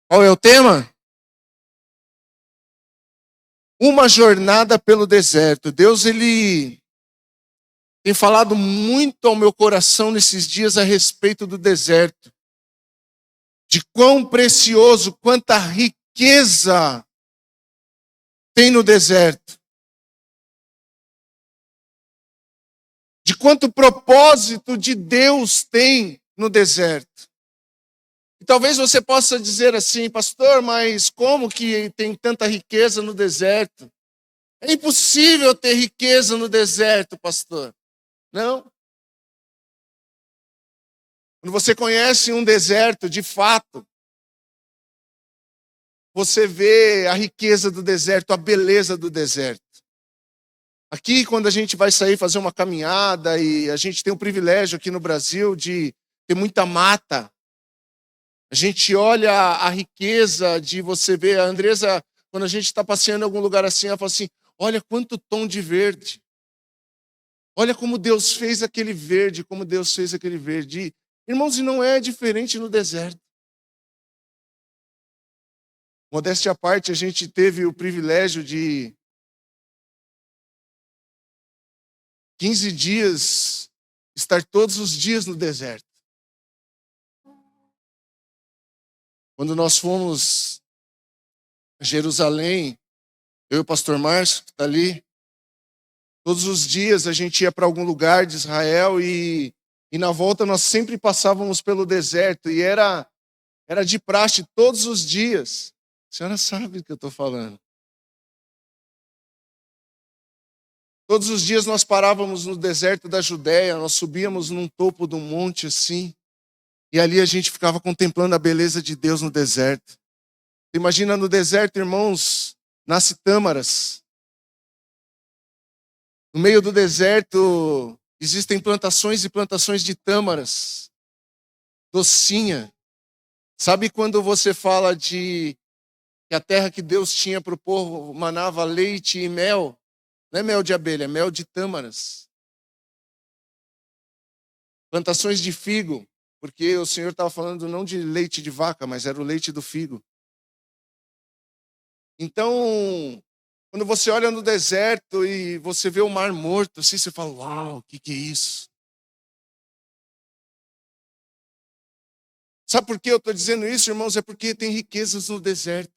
Qual é o tema? Uma jornada pelo deserto. Deus, ele tem falado muito ao meu coração nesses dias a respeito do deserto. De quão precioso, quanta riqueza tem no deserto. De quanto propósito de Deus tem no deserto. E talvez você possa dizer assim, pastor, mas como que tem tanta riqueza no deserto? É impossível ter riqueza no deserto, pastor. Não. Quando você conhece um deserto, de fato, você vê a riqueza do deserto, a beleza do deserto. Aqui, quando a gente vai sair fazer uma caminhada, e a gente tem o privilégio aqui no Brasil de ter muita mata, a gente olha a riqueza de você ver. A Andresa, quando a gente está passeando em algum lugar assim, ela fala assim, olha quanto tom de verde. Olha como Deus fez aquele verde, como Deus fez aquele verde. Irmãos, e não é diferente no deserto. Modéstia à parte, a gente teve o privilégio de 15 dias estar todos os dias no deserto. Quando nós fomos a Jerusalém, eu e o pastor Márcio, que está ali, todos os dias a gente ia para algum lugar de Israel e na volta nós sempre passávamos pelo deserto e era de praxe todos os dias. A senhora sabe do que eu estou falando. Todos os dias nós parávamos no deserto da Judéia, nós subíamos num topo de um monte assim, e ali a gente ficava contemplando a beleza de Deus no deserto. Imagina no deserto, irmãos, nasce tâmaras. No meio do deserto existem plantações e plantações de tâmaras, docinha. Sabe quando você fala de que a terra que Deus tinha para o povo manava leite e mel? Não é mel de abelha, é mel de tâmaras. Plantações de figo, porque o Senhor estava falando não de leite de vaca, mas era o leite do figo. Então, quando você olha no deserto e você vê o mar morto, assim, você fala, uau, o que é isso? Sabe por que eu estou dizendo isso, irmãos? É porque tem riquezas no deserto.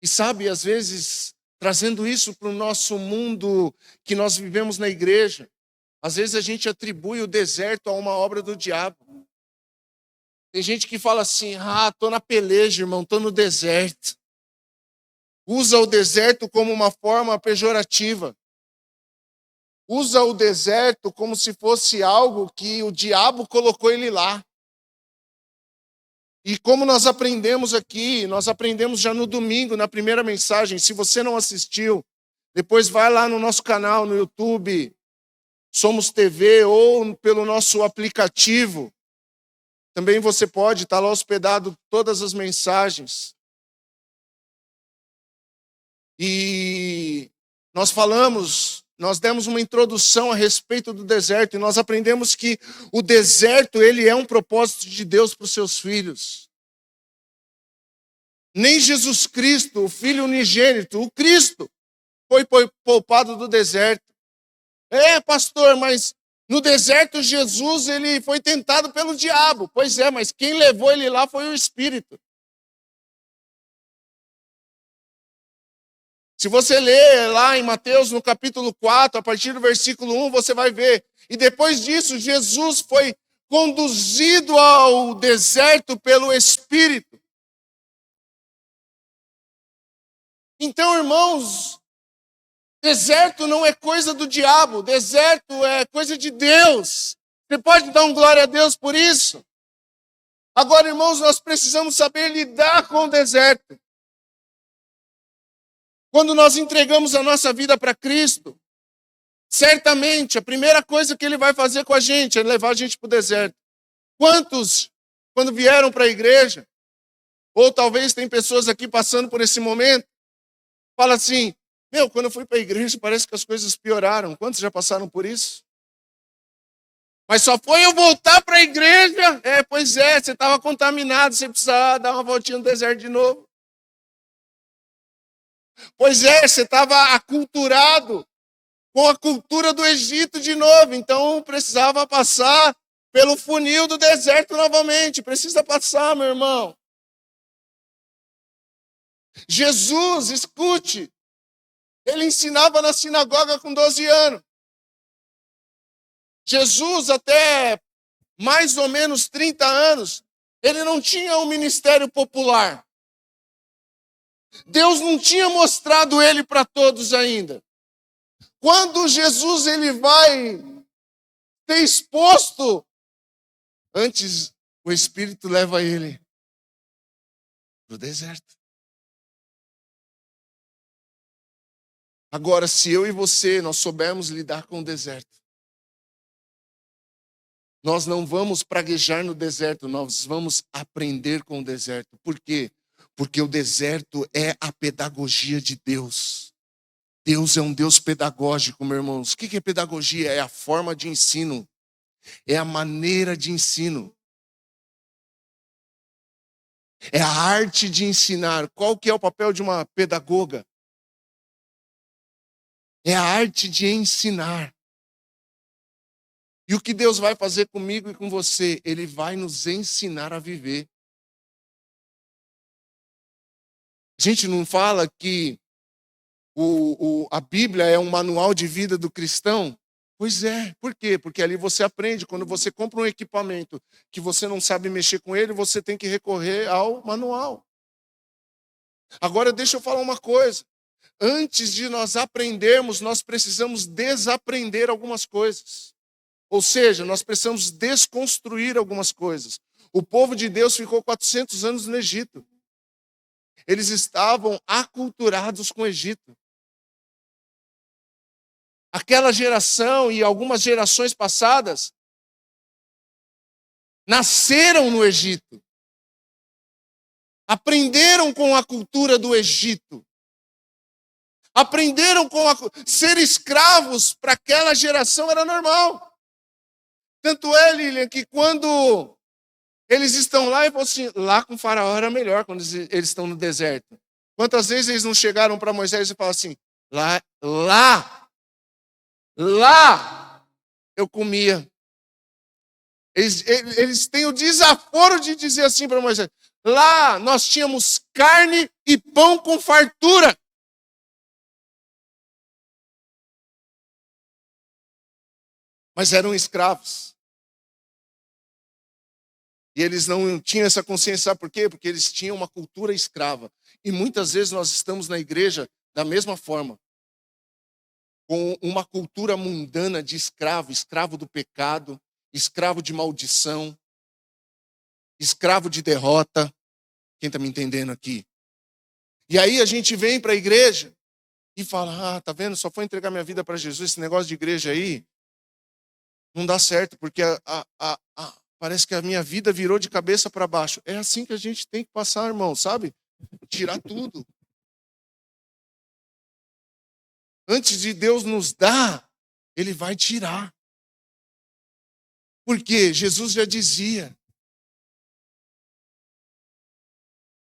E sabe, às vezes, trazendo isso para o nosso mundo que nós vivemos na igreja, às vezes a gente atribui o deserto a uma obra do diabo. Tem gente que fala assim, estou na peleja, irmão, estou no deserto. Usa o deserto como uma forma pejorativa. Usa o deserto como se fosse algo que o diabo colocou ele lá. E como nós aprendemos aqui, nós aprendemos já no domingo, na primeira mensagem. Se você não assistiu, depois vai lá no nosso canal no YouTube, Somos TV, ou pelo nosso aplicativo. Também você pode estar lá hospedado todas as mensagens. E nós demos uma introdução a respeito do deserto, e nós aprendemos que o deserto, ele é um propósito de Deus para os seus filhos. Nem Jesus Cristo, o Filho unigênito, o Cristo, foi poupado do deserto. Pastor, mas no deserto Jesus, ele foi tentado pelo diabo. Pois é, mas quem levou ele lá foi o Espírito. Se você ler lá em Mateus, no capítulo 4, a partir do versículo 1, você vai ver. E depois disso, Jesus foi conduzido ao deserto pelo Espírito. Então, irmãos, deserto não é coisa do diabo, deserto é coisa de Deus. Você pode dar um glória a Deus por isso? Agora, irmãos, nós precisamos saber lidar com o deserto. Quando nós entregamos a nossa vida para Cristo, certamente a primeira coisa que Ele vai fazer com a gente é levar a gente para o deserto. Quantos, quando vieram para a igreja, ou talvez tem pessoas aqui passando por esse momento, fala assim, quando eu fui para a igreja parece que as coisas pioraram. Quantos já passaram por isso? Mas só foi eu voltar para a igreja. Pois é, você estava contaminado, você precisava dar uma voltinha no deserto de novo. Pois é, você estava aculturado com a cultura do Egito de novo. Então precisava passar pelo funil do deserto novamente. Precisa passar, meu irmão. Jesus, escute, ele ensinava na sinagoga com 12 anos. Jesus, até mais ou menos 30 anos, ele não tinha um ministério popular. Deus não tinha mostrado ele para todos ainda. Quando Jesus ele vai ser exposto, antes o Espírito leva ele para o deserto. Agora, se eu e você, nós soubermos lidar com o deserto, nós não vamos praguejar no deserto, nós vamos aprender com o deserto. Por quê? Porque o deserto é a pedagogia de Deus. Deus é um Deus pedagógico, meus irmãos. O que é pedagogia? É a forma de ensino. É a maneira de ensino. É a arte de ensinar. Qual que é o papel de uma pedagoga? É a arte de ensinar. E o que Deus vai fazer comigo e com você? Ele vai nos ensinar a viver. A gente não fala que a Bíblia é um manual de vida do cristão? Pois é. Por quê? Porque ali você aprende. Quando você compra um equipamento que você não sabe mexer com ele, você tem que recorrer ao manual. Agora deixa eu falar uma coisa. Antes de nós aprendermos, nós precisamos desaprender algumas coisas. Ou seja, nós precisamos desconstruir algumas coisas. O povo de Deus ficou 400 anos no Egito. Eles estavam aculturados com o Egito. Aquela geração e algumas gerações passadas nasceram no Egito. Aprenderam com a cultura do Egito. Aprenderam com ser escravos para aquela geração era normal. Tanto é, Lilian, que quando eles estão lá, e falam assim, lá com o faraó era melhor quando eles estão no deserto. Quantas vezes eles não chegaram para Moisés e falaram assim, lá eu comia. Eles têm o desaforo de dizer assim para Moisés, lá nós tínhamos carne e pão com fartura. Mas eram escravos. E eles não tinham essa consciência, sabe por quê? Porque eles tinham uma cultura escrava. E muitas vezes nós estamos na igreja da mesma forma. Com uma cultura mundana de escravo, escravo do pecado, escravo de maldição, escravo de derrota. Quem está me entendendo aqui? E aí a gente vem para a igreja e fala, tá vendo? Só foi entregar minha vida para Jesus, esse negócio de igreja aí não dá certo, porque parece que a minha vida virou de cabeça para baixo. É assim que a gente tem que passar, irmão, sabe? Tirar tudo. Antes de Deus nos dar, Ele vai tirar. Porque Jesus já dizia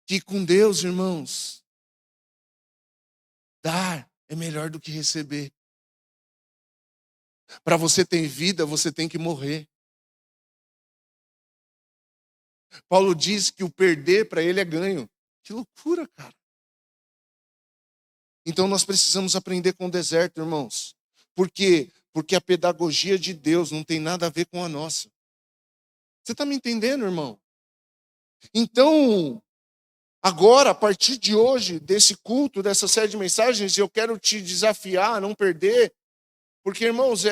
que com Deus, irmãos, dar é melhor do que receber. Para você ter vida, você tem que morrer. Paulo diz que o perder para ele é ganho. Que loucura, cara. Então nós precisamos aprender com o deserto, irmãos. Por quê? Porque a pedagogia de Deus não tem nada a ver com a nossa. Você está me entendendo, irmão? Então, agora, a partir de hoje, desse culto, dessa série de mensagens, eu quero te desafiar a não perder. Porque, irmãos,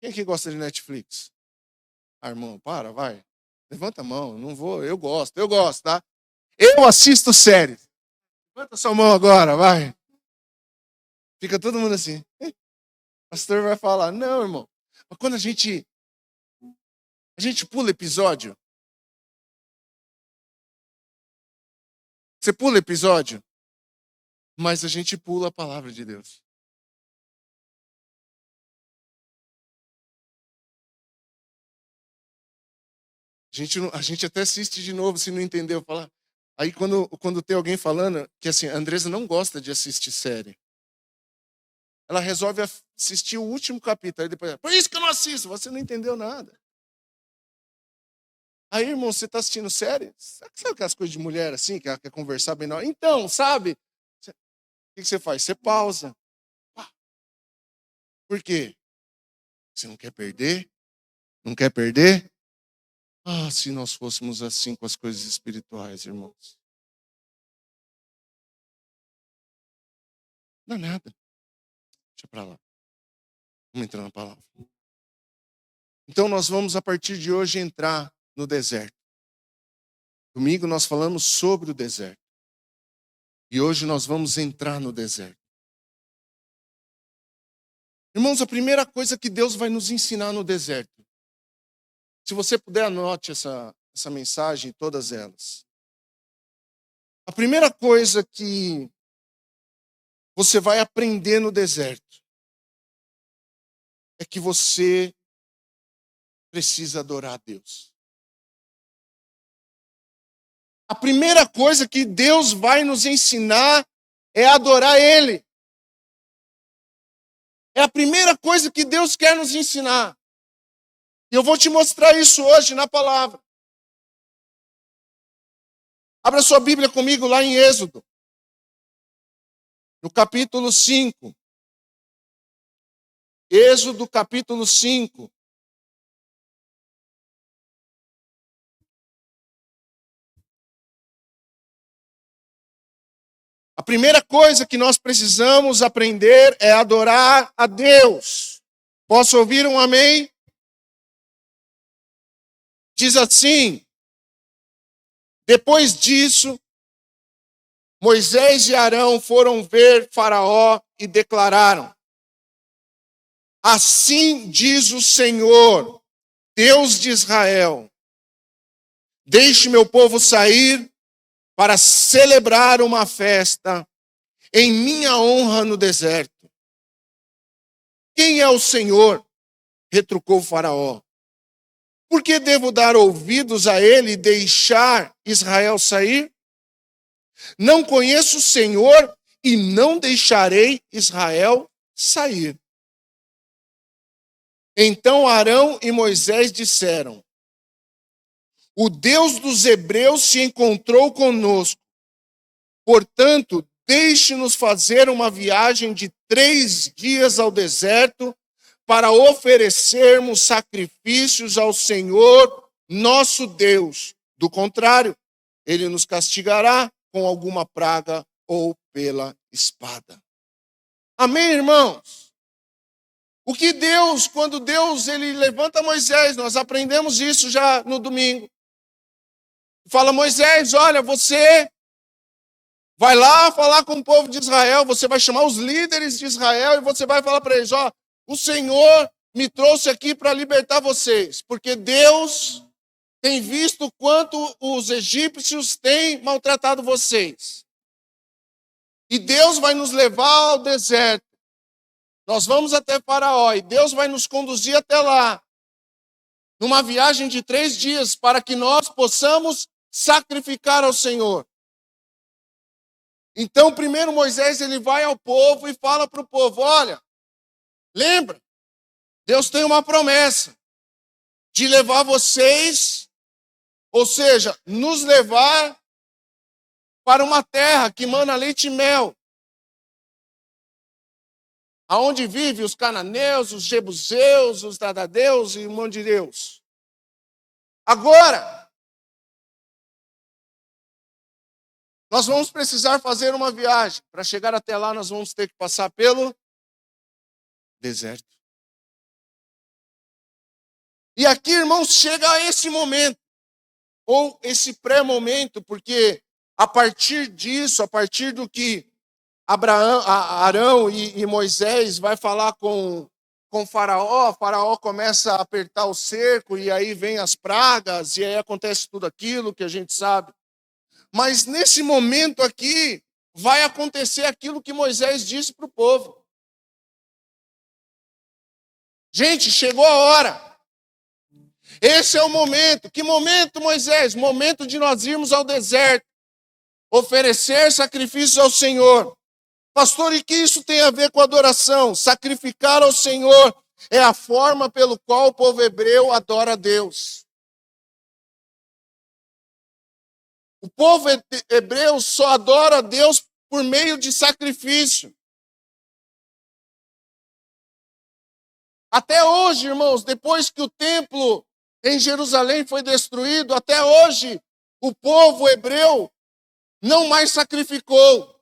quem que gosta de Netflix? Ah, irmão, vai. Levanta a mão, não vou, eu gosto, tá? Eu assisto séries. Levanta sua mão agora, vai. Fica todo mundo assim. O pastor vai falar, não, irmão. Mas quando a gente pula episódio. Você pula episódio, mas a gente pula a palavra de Deus. A gente até assiste de novo se não entendeu. Fala. Aí quando tem alguém falando que assim, a Andresa não gosta de assistir série. Ela resolve assistir o último capítulo. Aí depois, por isso que eu não assisto, você não entendeu nada. Aí, irmão, você está assistindo série? Sabe aquelas coisas de mulher assim, que ela quer conversar bem na hora? Então, sabe? O que você faz? Você pausa. Por quê? Você não quer perder? Não quer perder? Ah, se nós fôssemos assim com as coisas espirituais, irmãos. Não é nada. Deixa pra lá. Vamos entrar na palavra. Então nós vamos, a partir de hoje, entrar no deserto. Domingo nós falamos sobre o deserto. E hoje nós vamos entrar no deserto. Irmãos, a primeira coisa que Deus vai nos ensinar no deserto. Se você puder, anote essa mensagem, todas elas. A primeira coisa que você vai aprender no deserto é que você precisa adorar a Deus. A primeira coisa que Deus vai nos ensinar é adorar Ele. É a primeira coisa que Deus quer nos ensinar. E eu vou te mostrar isso hoje na palavra. Abra sua Bíblia comigo lá em Êxodo. No capítulo 5. Êxodo capítulo 5. A primeira coisa que nós precisamos aprender é adorar a Deus. Posso ouvir um amém? Diz assim: depois disso, Moisés e Arão foram ver Faraó e declararam: assim diz o Senhor, Deus de Israel, deixe meu povo sair para celebrar uma festa em minha honra no deserto. Quem é o Senhor? Retrucou Faraó. Por que devo dar ouvidos a ele e deixar Israel sair? Não conheço o Senhor e não deixarei Israel sair. Então Arão e Moisés disseram: o Deus dos hebreus se encontrou conosco. Portanto, deixe-nos fazer uma viagem de 3 dias ao deserto para oferecermos sacrifícios ao Senhor, nosso Deus. Do contrário, Ele nos castigará com alguma praga ou pela espada. Amém, irmãos? O que Deus, quando Deus ele levanta Moisés, nós aprendemos isso já no domingo. Fala: Moisés, olha, você vai lá falar com o povo de Israel, você vai chamar os líderes de Israel e você vai falar para eles: ó, o Senhor me trouxe aqui para libertar vocês, porque Deus tem visto quanto os egípcios têm maltratado vocês. E Deus vai nos levar ao deserto. Nós vamos até Faraó e Deus vai nos conduzir até lá, numa viagem de 3 dias, para que nós possamos sacrificar ao Senhor. Então, primeiro Moisés ele vai ao povo e fala para o povo: olha, lembra, Deus tem uma promessa de levar vocês, ou seja, nos levar para uma terra que mana leite e mel, aonde vivem os cananeus, os jebuseus, os dadadeus e um monte de deus. Agora, nós vamos precisar fazer uma viagem. Para chegar até lá, nós vamos ter que passar pelo deserto. E aqui, irmãos, chega a esse momento, ou esse pré-momento, porque a partir disso, a partir do que Arão e Moisés vai falar com Faraó começa a apertar o cerco, e aí vem as pragas, e aí acontece tudo aquilo que a gente sabe. Mas nesse momento aqui, vai acontecer aquilo que Moisés disse para o povo. Gente, chegou a hora. Esse é o momento. Que momento, Moisés? Momento de nós irmos ao deserto, oferecer sacrifícios ao Senhor. Pastor, e que isso tem a ver com adoração? Sacrificar ao Senhor é a forma pelo qual o povo hebreu adora a Deus. O povo hebreu só adora a Deus por meio de sacrifício. Até hoje, irmãos, depois que o templo em Jerusalém foi destruído, até hoje o povo hebreu não mais sacrificou.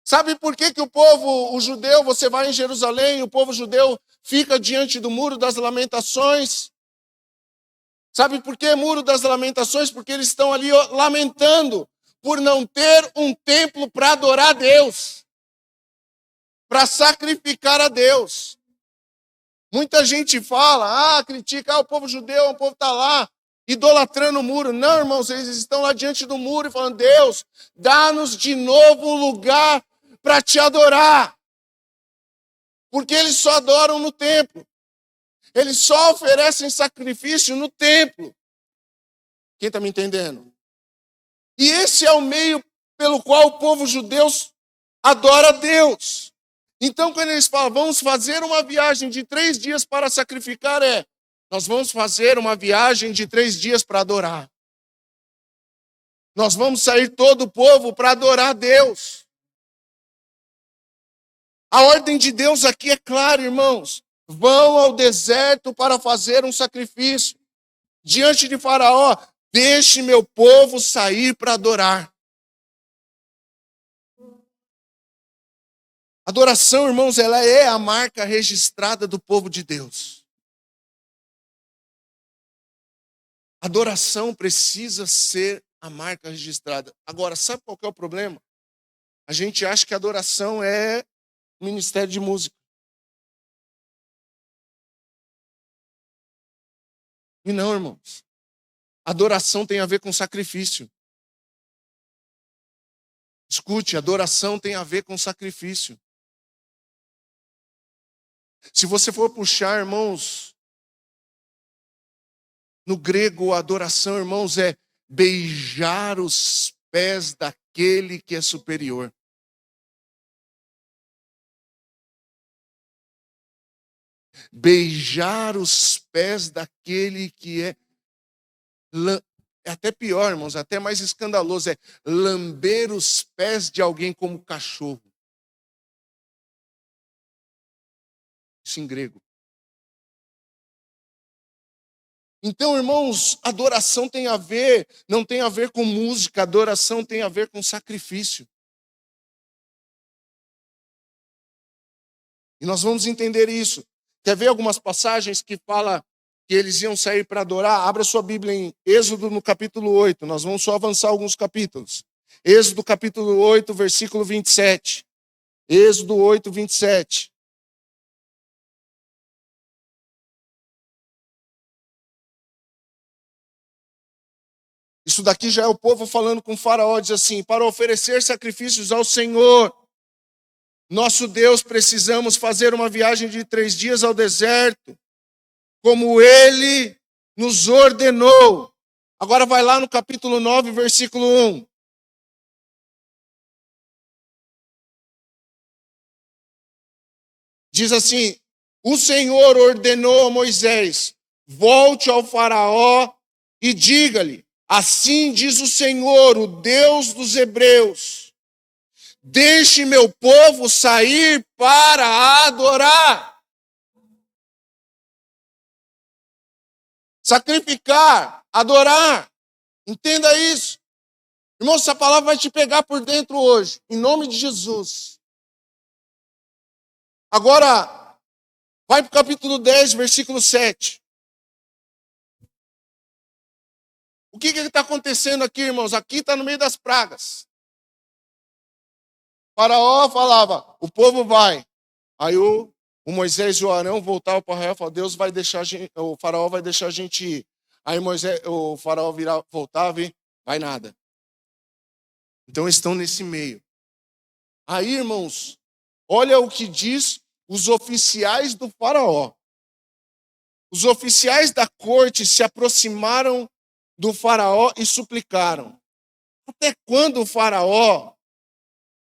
Sabe por que o povo, o judeu, você vai em Jerusalém, o povo judeu fica diante do Muro das Lamentações? Sabe por que Muro das Lamentações? Porque eles estão ali lamentando por não ter um templo para adorar a Deus, para sacrificar a Deus. Muita gente fala, critica, o povo judeu, o povo está lá, idolatrando o muro. Não, irmãos, eles estão lá diante do muro e falando, Deus, dá-nos de novo um lugar para te adorar. Porque eles só adoram no templo. Eles só oferecem sacrifício no templo. Quem está me entendendo? E esse é o meio pelo qual o povo judeu adora a Deus. Então, quando eles falam, vamos fazer uma viagem de 3 dias para sacrificar, nós vamos fazer uma viagem de 3 dias para adorar. Nós vamos sair todo o povo para adorar a Deus. A ordem de Deus aqui é clara, irmãos. Vão ao deserto para fazer um sacrifício. Diante de Faraó, deixe meu povo sair para adorar. Adoração, irmãos, ela é a marca registrada do povo de Deus. Adoração precisa ser a marca registrada. Agora, sabe qual que é o problema? A gente acha que adoração é ministério de música. E não, irmãos. Adoração tem a ver com sacrifício. Escute, adoração tem a ver com sacrifício. Se você for puxar, irmãos, no grego, a adoração, irmãos, é beijar os pés daquele que é superior. Beijar os pés daquele que é até pior, irmãos, até mais escandaloso, é lamber os pés de alguém como cachorro. Isso em grego. Então, irmãos, adoração tem a ver, não tem a ver com música, adoração tem a ver com sacrifício. E nós vamos entender isso. Quer ver algumas passagens que fala que eles iam sair para adorar? Abra sua Bíblia em Êxodo no capítulo 8. Nós vamos só avançar alguns capítulos. Êxodo capítulo 8, versículo 27. Êxodo 8, 27. Isso daqui já é o povo falando com o Faraó, diz assim, para oferecer sacrifícios ao Senhor, nosso Deus, precisamos fazer uma viagem de 3 dias ao deserto, como Ele nos ordenou. Agora vai lá no capítulo 9, versículo 1. Diz assim, o Senhor ordenou a Moisés, volte ao Faraó e diga-lhe, assim diz o Senhor, o Deus dos hebreus, deixe meu povo sair para adorar. Sacrificar, adorar. Entenda isso. Irmão, essa palavra vai te pegar por dentro hoje, em nome de Jesus. Agora, vai para o capítulo 10, versículo 7. O que está acontecendo aqui, irmãos? Aqui está no meio das pragas. O Faraó falava, o povo vai. Aí o Moisés e o Arão voltavam para o Arraial e falavam, Deus vai deixar o Faraó vai deixar a gente ir. Aí o Faraó voltava e vai nada. Então eles estão nesse meio. Aí, irmãos, olha o que diz os oficiais do Faraó. Os oficiais da corte se aproximaram do faraó e suplicaram: até quando o faraó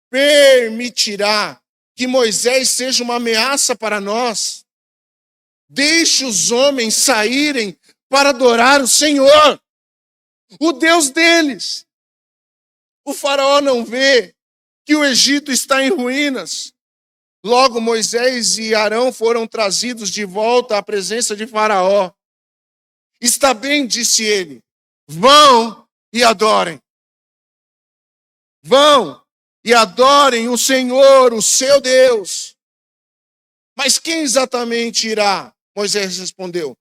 permitirá que Moisés seja uma ameaça para nós? Deixe os homens saírem para adorar o Senhor, o Deus deles. O faraó não vê que o Egito está em ruínas. Logo Moisés e Arão foram trazidos de volta à presença de Faraó. Está bem, disse ele, vão e adorem. Vão e adorem o Senhor, o seu Deus. Mas quem exatamente irá? Moisés respondeu: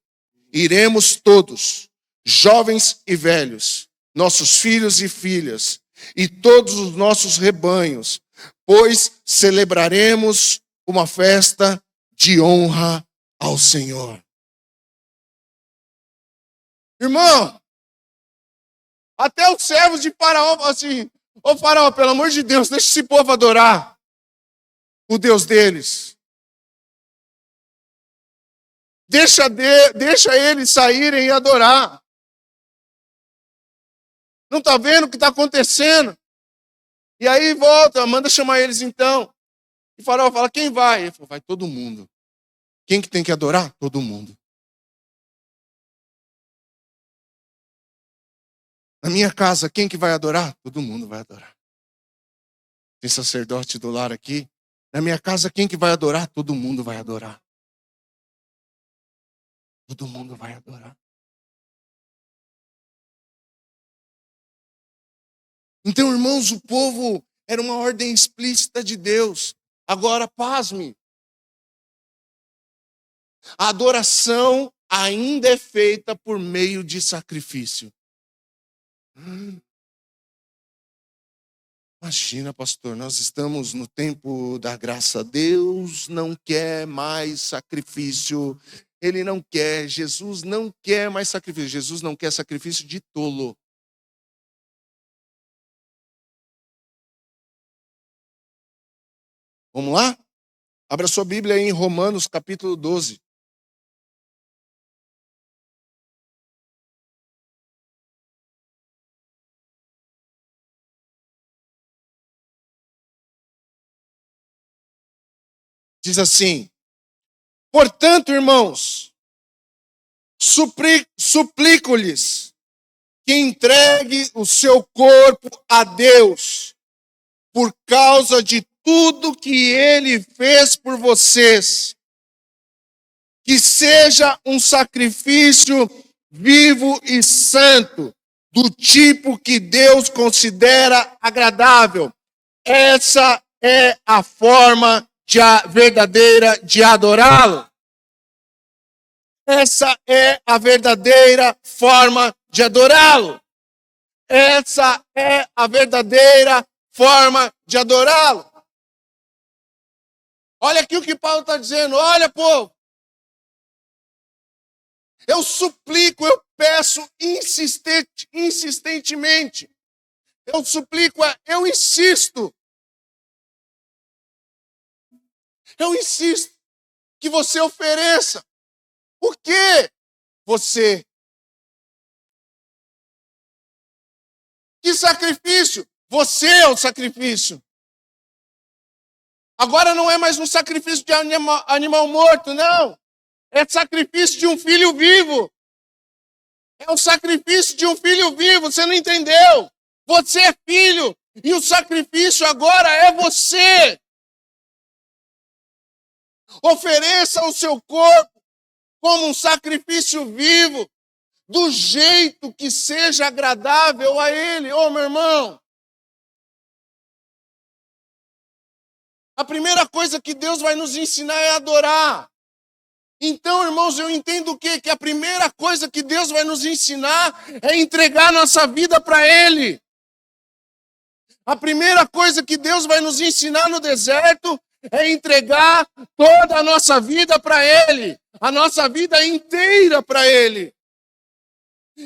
iremos todos, jovens e velhos, nossos filhos e filhas, e todos os nossos rebanhos, pois celebraremos uma festa de honra ao Senhor. Irmão, até os servos de Faraó falam assim: ô Faraó, pelo amor de Deus, deixa esse povo adorar o Deus deles. Deixa eles saírem e adorar. Não está vendo o que está acontecendo? E aí volta, manda chamar eles então. E o Faraó fala: quem vai? Ele falou: vai todo mundo. Quem que tem que adorar? Todo mundo. Na minha casa, quem que vai adorar? Todo mundo vai adorar. Tem sacerdote do lar aqui. Na minha casa, quem que vai adorar? Todo mundo vai adorar. Todo mundo vai adorar. Então, irmãos, o povo era uma ordem explícita de Deus. Agora, pasme. A adoração ainda é feita por meio de sacrifício. Imagina, pastor, nós estamos no tempo da graça. Deus não quer mais sacrifício. Ele não quer. Jesus não quer mais sacrifício. Jesus não quer sacrifício de tolo. Vamos lá? Abra sua Bíblia aí em Romanos, capítulo 12. Diz assim: portanto, irmãos, suplico-lhes que entregue o seu corpo a Deus, por causa de tudo que Ele fez por vocês, que seja um sacrifício vivo e santo, do tipo que Deus considera agradável. Essa é a forma verdadeira de adorá-lo. Essa é a verdadeira forma de adorá-lo. Essa é a verdadeira forma de adorá-lo. Olha aqui o que Paulo está dizendo. Olha, povo. Eu suplico, eu peço insistentemente. Eu suplico, eu insisto. Eu insisto que você ofereça. Por quê? Você. Que sacrifício? Você é o sacrifício. Agora não é mais um sacrifício de animal morto, não. É sacrifício de um filho vivo. É o sacrifício de um filho vivo, você não entendeu? Você é filho e o sacrifício agora é você. Ofereça o seu corpo como um sacrifício vivo, do jeito que seja agradável a Ele. Ô, meu irmão, a primeira coisa que Deus vai nos ensinar é adorar. Então, irmãos, eu entendo o quê? Que a primeira coisa que Deus vai nos ensinar é entregar nossa vida para Ele. A primeira coisa que Deus vai nos ensinar no deserto é entregar toda a nossa vida para Ele. A nossa vida inteira para Ele.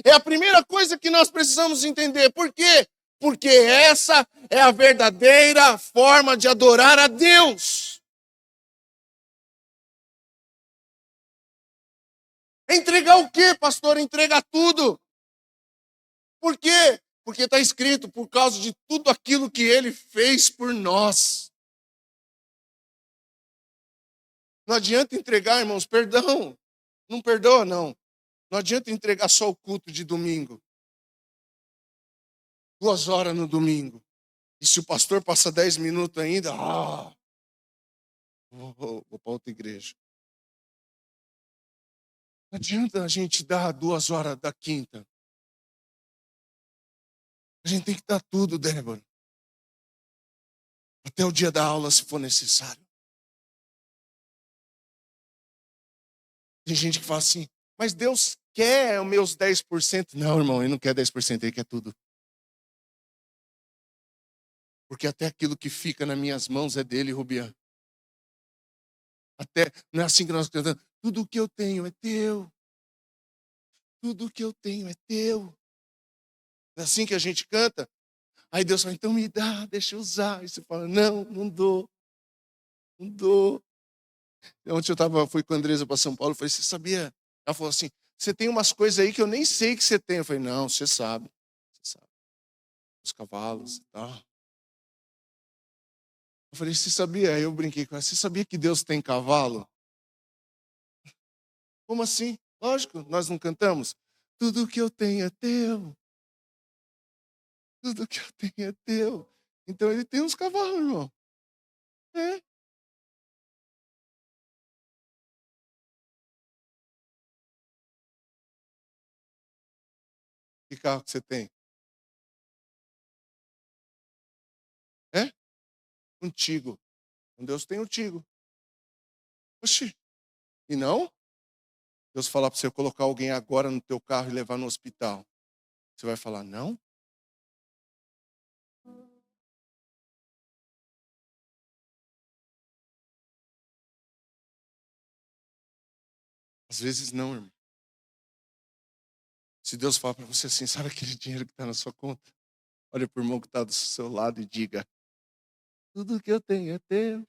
É a primeira coisa que nós precisamos entender. Por quê? Porque essa é a verdadeira forma de adorar a Deus. É entregar o quê, pastor? Entregar tudo. Por quê? Porque está escrito, por causa de tudo aquilo que ele fez por nós. Não adianta entregar, irmãos, perdão. Não perdoa, não. Não adianta entregar só o culto de domingo. 2 horas no domingo. E se o pastor passa 10 minutos ainda, vou para outra igreja. Não adianta a gente dar 2 horas da quinta. A gente tem que dar tudo, Débora. Até o dia da aula, se for necessário. Tem gente que fala assim, mas Deus quer os meus 10%. Não, irmão, ele não quer 10%, ele quer tudo. Porque até aquilo que fica nas minhas mãos é dele, Rubian. Até, não é assim que nós cantamos, tudo o que eu tenho é teu. Tudo o que eu tenho é teu. Não é assim que a gente canta? Aí Deus fala, então me dá, deixa eu usar. E você fala, não, não dou. Não dou. Ontem fui com a Andresa para São Paulo, eu falei, você sabia? Ela falou assim, você tem umas coisas aí que eu nem sei que você tem. Eu falei, não, você sabe. Você sabe. Os cavalos e tal. Eu falei, você sabia? Aí eu brinquei com ela, você sabia que Deus tem cavalo? Como assim? Lógico, nós não cantamos. Tudo que eu tenho é teu. Tudo que eu tenho é teu. Então ele tem uns cavalos, irmão. É. Que carro que você tem? É? Um Tigo. Um Deus tem um Tigo. Oxi. E não? Deus falar para você colocar alguém agora no teu carro e levar no hospital. Você vai falar, não? Às vezes não, irmão. Se Deus falar para você assim, sabe aquele dinheiro que está na sua conta? Olha para o irmão que está do seu lado e diga, tudo que eu tenho é teu.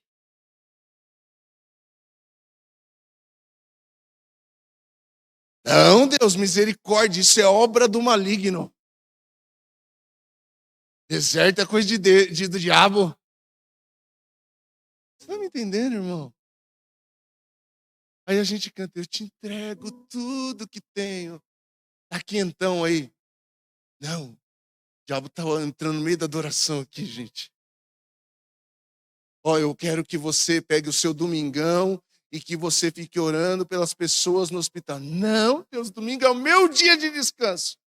Não, Deus, misericórdia, isso é obra do maligno. Deserto é coisa do diabo. Você está me entendendo, irmão? Aí a gente canta, eu te entrego tudo que tenho. Tá quentão aí. Não, o diabo está entrando no meio da adoração aqui, gente. Ó, eu quero que você pegue o seu domingão e que você fique orando pelas pessoas no hospital. Não, Deus, domingo é o meu dia de descanso.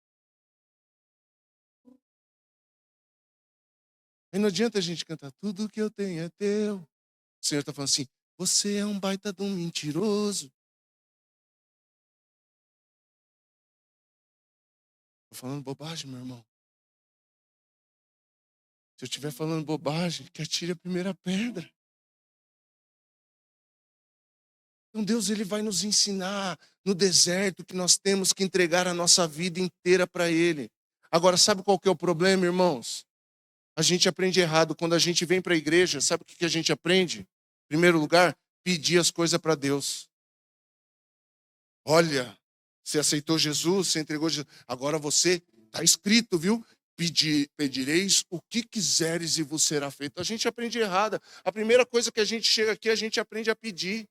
Aí não adianta a gente cantar, tudo que eu tenho é teu. O Senhor está falando assim, você é um baita de um mentiroso. Estou falando bobagem, meu irmão. Se eu estiver falando bobagem, que atire a primeira pedra. Então Deus ele vai nos ensinar no deserto que nós temos que entregar a nossa vida inteira para Ele. Agora, sabe qual que é o problema, irmãos? A gente aprende errado. Quando a gente vem para a igreja, sabe o que a gente aprende? Em primeiro lugar, pedir as coisas para Deus. Olha, você aceitou Jesus, você entregou Jesus. Agora você, está escrito, viu? Pedireis o que quiseres e vos será feito. A gente aprende errado. A primeira coisa que a gente chega aqui, a gente aprende a pedir.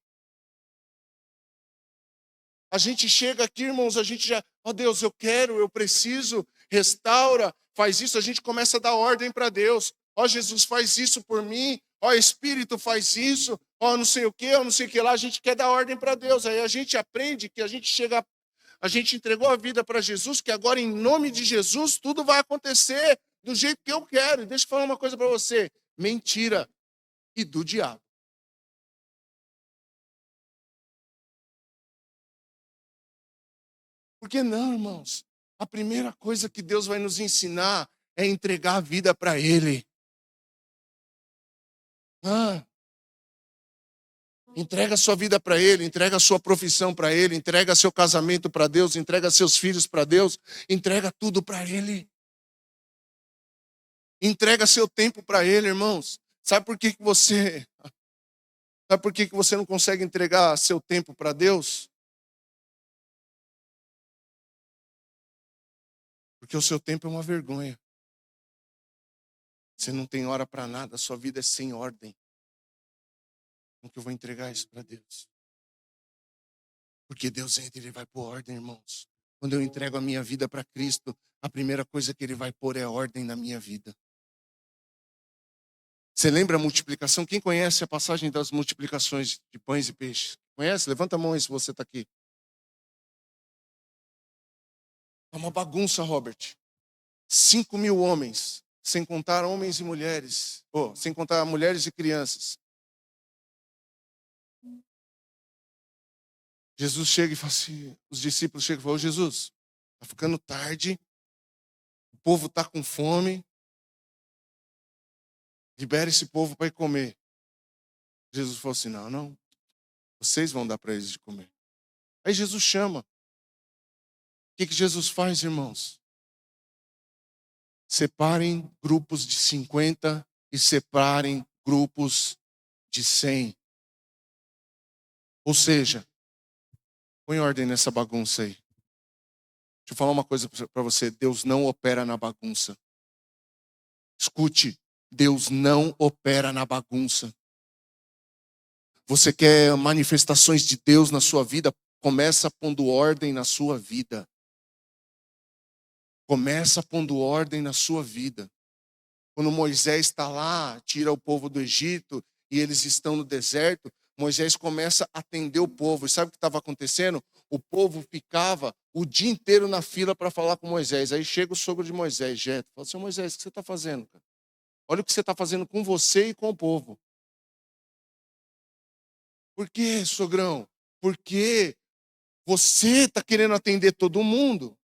A gente chega aqui, irmãos, a gente já, ó Deus, eu quero, eu preciso, restaura, faz isso, a gente começa a dar ordem para Deus. Ó Jesus, faz isso por mim. Ó Espírito, faz isso. Ó não sei o que, ó não sei o que lá, a gente quer dar ordem para Deus. Aí a gente aprende que a gente chega, a gente entregou a vida para Jesus, que agora em nome de Jesus tudo vai acontecer do jeito que eu quero. E deixa eu falar uma coisa para você, mentira e do diabo. Por que não, irmãos? A primeira coisa que Deus vai nos ensinar é entregar a vida para Ele. Entrega a sua vida para Ele, entrega a sua profissão para Ele, entrega seu casamento para Deus, entrega seus filhos para Deus, entrega tudo para Ele. Entrega seu tempo para Ele, irmãos. Sabe por que você não consegue entregar seu tempo para Deus? Porque o seu tempo é uma vergonha. Você não tem hora para nada, a sua vida é sem ordem. Como que eu vou entregar isso para Deus? Porque Deus entra e Ele vai pôr ordem, irmãos. Quando eu entrego a minha vida para Cristo, a primeira coisa que Ele vai pôr é ordem na minha vida. Você lembra a multiplicação? Quem conhece a passagem das multiplicações de pães e peixes? Conhece? Levanta a mão aí se você está aqui. É uma bagunça, Robert. 5.000 homens, sem contar homens e mulheres. Sem contar mulheres e crianças. Jesus chega e fala assim, os discípulos chegam e falam, Jesus, está ficando tarde, o povo está com fome, libera esse povo para ir comer. Jesus falou assim, não, vocês vão dar para eles de comer. Aí Jesus chama. O que Jesus faz, irmãos? Separem grupos de 50 e separem grupos de 100. Ou seja, põe ordem nessa bagunça aí. Deixa eu falar uma coisa para você. Deus não opera na bagunça. Escute, Deus não opera na bagunça. Você quer manifestações de Deus na sua vida? Começa pondo ordem na sua vida. Começa pondo ordem na sua vida. Quando Moisés está lá, tira o povo do Egito e eles estão no deserto, Moisés começa a atender o povo. E sabe o que estava acontecendo? O povo ficava o dia inteiro na fila para falar com Moisés. Aí chega o sogro de Moisés, Jetro, fala assim, Moisés, o que você está fazendo, cara? Olha o que você está fazendo com você e com o povo. Por quê, sogrão? Porque você está querendo atender todo mundo.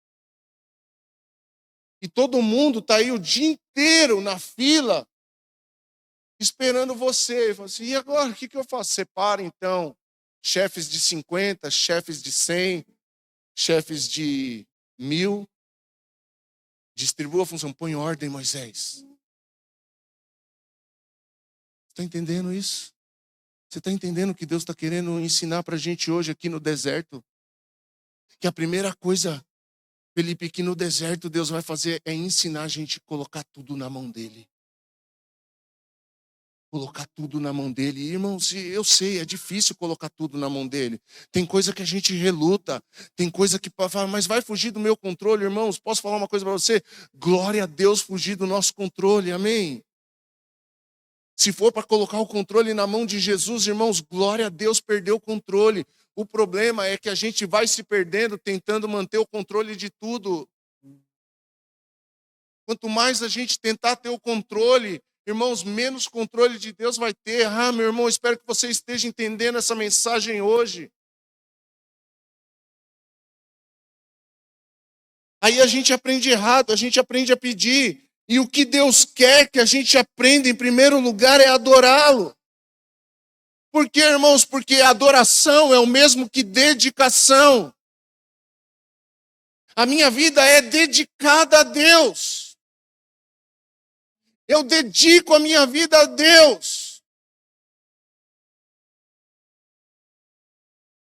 E todo mundo está aí o dia inteiro na fila, esperando você. Eu falo assim, e agora, o que eu faço? Separa, então, chefes de 50, chefes de 100, chefes de 1.000. Distribua a função, põe ordem, Moisés. Você está entendendo isso? Você está entendendo o que Deus está querendo ensinar para a gente hoje aqui no deserto? Que a primeira coisa, Felipe, que no deserto Deus vai fazer é ensinar a gente a colocar tudo na mão dele. Colocar tudo na mão dele. Irmãos, eu sei, é difícil colocar tudo na mão dele. Tem coisa que a gente reluta. Tem coisa que fala, mas vai fugir do meu controle, irmãos. Posso falar uma coisa para você? Glória a Deus fugir do nosso controle, amém? Se for para colocar o controle na mão de Jesus, irmãos, glória a Deus, perdeu o controle. O problema é que a gente vai se perdendo tentando manter o controle de tudo. Quanto mais a gente tentar ter o controle, irmãos, menos controle de Deus vai ter. Meu irmão, espero que você esteja entendendo essa mensagem hoje. Aí a gente aprende errado, a gente aprende a pedir. E o que Deus quer que a gente aprenda em primeiro lugar é adorá-lo. Por quê, irmãos? Porque adoração é o mesmo que dedicação. A minha vida é dedicada a Deus. Eu dedico a minha vida a Deus.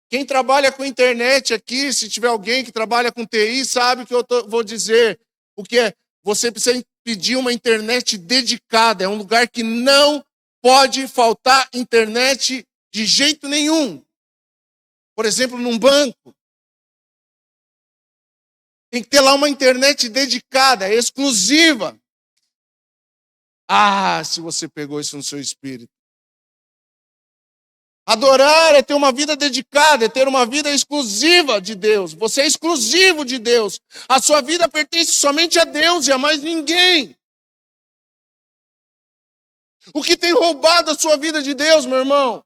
Quem trabalha com internet aqui, se tiver alguém que trabalha com TI, sabe o que eu vou dizer. O que é? Você precisa pedir uma internet dedicada. É um lugar que não pode faltar internet de jeito nenhum. Por exemplo, num banco. Tem que ter lá uma internet dedicada, exclusiva. Se você pegou isso no seu espírito. Adorar é ter uma vida dedicada, é ter uma vida exclusiva de Deus. Você é exclusivo de Deus. A sua vida pertence somente a Deus e a mais ninguém. O que tem roubado a sua vida de Deus, meu irmão?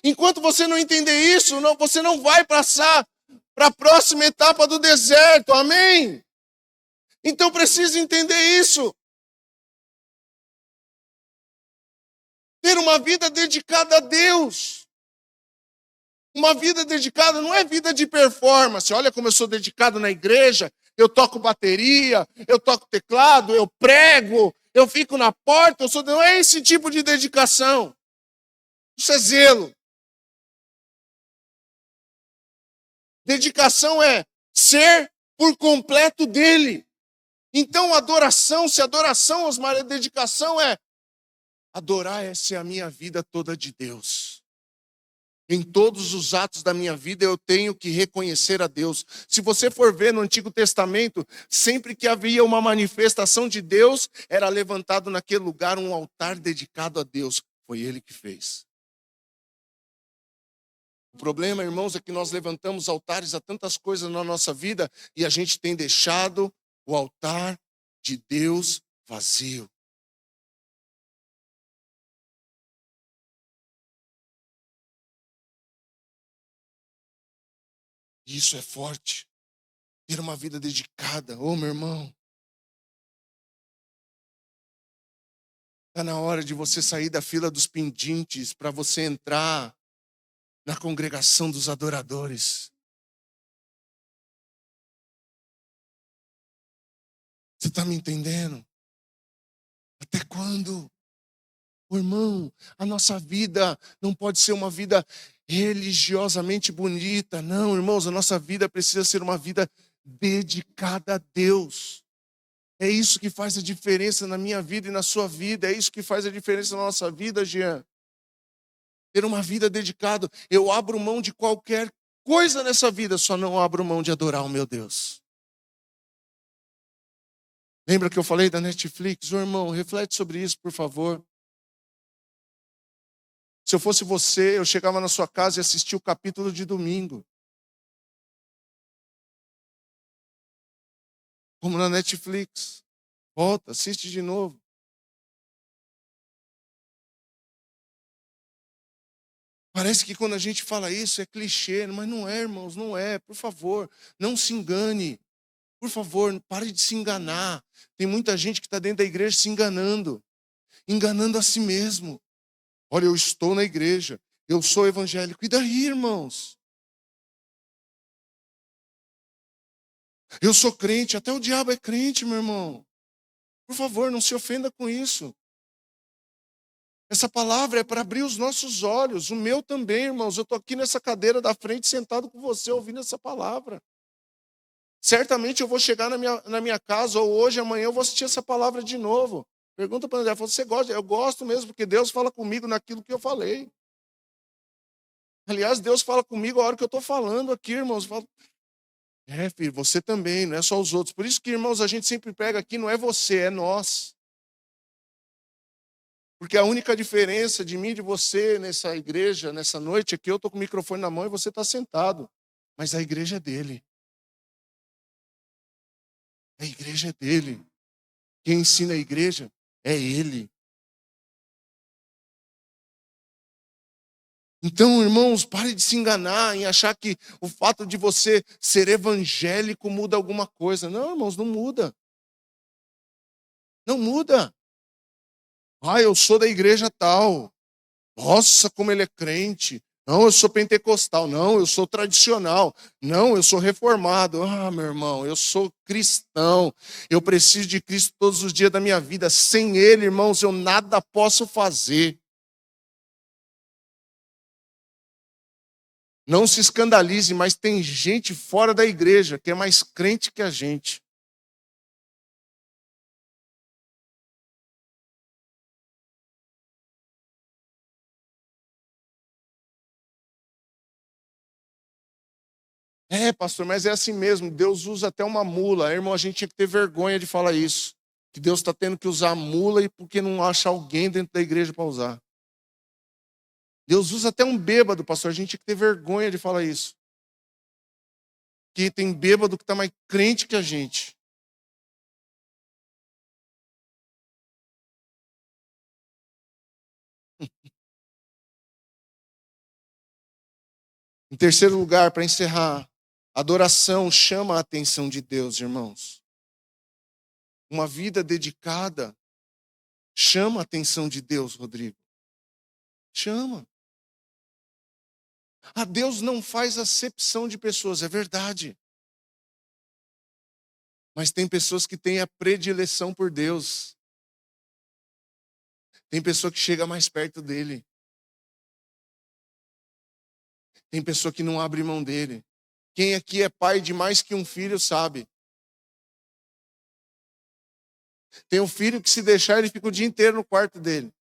Enquanto você não entender isso, você não vai passar para a próxima etapa do deserto, amém? Então precisa entender isso. Ter uma vida dedicada a Deus. Uma vida dedicada não é vida de performance. Olha como eu sou dedicado na igreja. Eu toco bateria, eu toco teclado, eu prego, eu fico na porta. Não é esse tipo de dedicação. Isso é zelo. Dedicação é ser por completo dele. Então, adoração, se adoração, Osmar, é dedicação, adorar é ser a minha vida toda de Deus. Em todos os atos da minha vida eu tenho que reconhecer a Deus. Se você for ver no Antigo Testamento, sempre que havia uma manifestação de Deus, era levantado naquele lugar um altar dedicado a Deus. Foi Ele que fez. O problema, irmãos, é que nós levantamos altares a tantas coisas na nossa vida e a gente tem deixado o altar de Deus vazio. E isso é forte. Ter uma vida dedicada. Ô, meu irmão. Está na hora de você sair da fila dos pedintes para você entrar na congregação dos adoradores. Você está me entendendo? Até quando? Ô, irmão, a nossa vida não pode ser uma vida religiosamente bonita. Não, irmãos, a nossa vida precisa ser uma vida dedicada a Deus. É isso que faz a diferença na minha vida e na sua vida. É isso que faz a diferença na nossa vida, Jean. Ter uma vida dedicada. Eu abro mão de qualquer coisa nessa vida, só não abro mão de adorar o meu Deus. Lembra que eu falei da Netflix? Ô, irmão, reflete sobre isso, por favor. Se eu fosse você, eu chegava na sua casa e assistia o capítulo de domingo. Como na Netflix. Volta, assiste de novo. Parece que quando a gente fala isso é clichê, mas não é, irmãos, não é. Por favor, não se engane. Por favor, pare de se enganar. Tem muita gente que está dentro da igreja se enganando. Enganando a si mesmo. Olha, eu estou na igreja. Eu sou evangélico. E daí, irmãos? Eu sou crente. Até o diabo é crente, meu irmão. Por favor, não se ofenda com isso. Essa palavra é para abrir os nossos olhos. O meu também, irmãos. Eu estou aqui nessa cadeira da frente, sentado com você, ouvindo essa palavra. Certamente eu vou chegar na minha casa, ou hoje, amanhã, eu vou assistir essa palavra de novo. Pergunta para André, você gosta? Eu gosto mesmo, porque Deus fala comigo naquilo que eu falei. Aliás, Deus fala comigo a hora que eu estou falando aqui, irmãos. Falo, filho, você também, não é só os outros. Por isso que, irmãos, a gente sempre pega aqui, não é você, é nós. Porque a única diferença de mim e de você nessa igreja, nessa noite, é que eu estou com o microfone na mão e você está sentado. Mas a igreja é dele. A igreja é dele. Quem ensina a igreja é ele. Então, irmãos, pare de se enganar em achar que o fato de você ser evangélico muda alguma coisa. Não, irmãos, não muda. Não muda. Ah, eu sou da igreja tal. Nossa, como ele é crente. Não, eu sou pentecostal. Não, eu sou tradicional. Não, eu sou reformado. Ah, meu irmão, eu sou cristão. Eu preciso de Cristo todos os dias da minha vida. Sem Ele, irmãos, eu nada posso fazer. Não se escandalize, mas tem gente fora da igreja que é mais crente que a gente. É, pastor, mas é assim mesmo. Deus usa até uma mula. Irmão, a gente tinha que ter vergonha de falar isso. Que Deus está tendo que usar a mula e porque não acha alguém dentro da igreja para usar. Deus usa até um bêbado, pastor. A gente tinha que ter vergonha de falar isso. Que tem bêbado que está mais crente que a gente. Em terceiro lugar, para encerrar, adoração chama a atenção de Deus, irmãos. Uma vida dedicada chama a atenção de Deus, Rodrigo. Chama. A Deus não faz acepção de pessoas, é verdade. Mas tem pessoas que têm a predileção por Deus. Tem pessoa que chega mais perto dele. Tem pessoa que não abre mão dele. Quem aqui é pai de mais que um filho sabe. Tem um filho que, se deixar, ele fica o dia inteiro no quarto dele.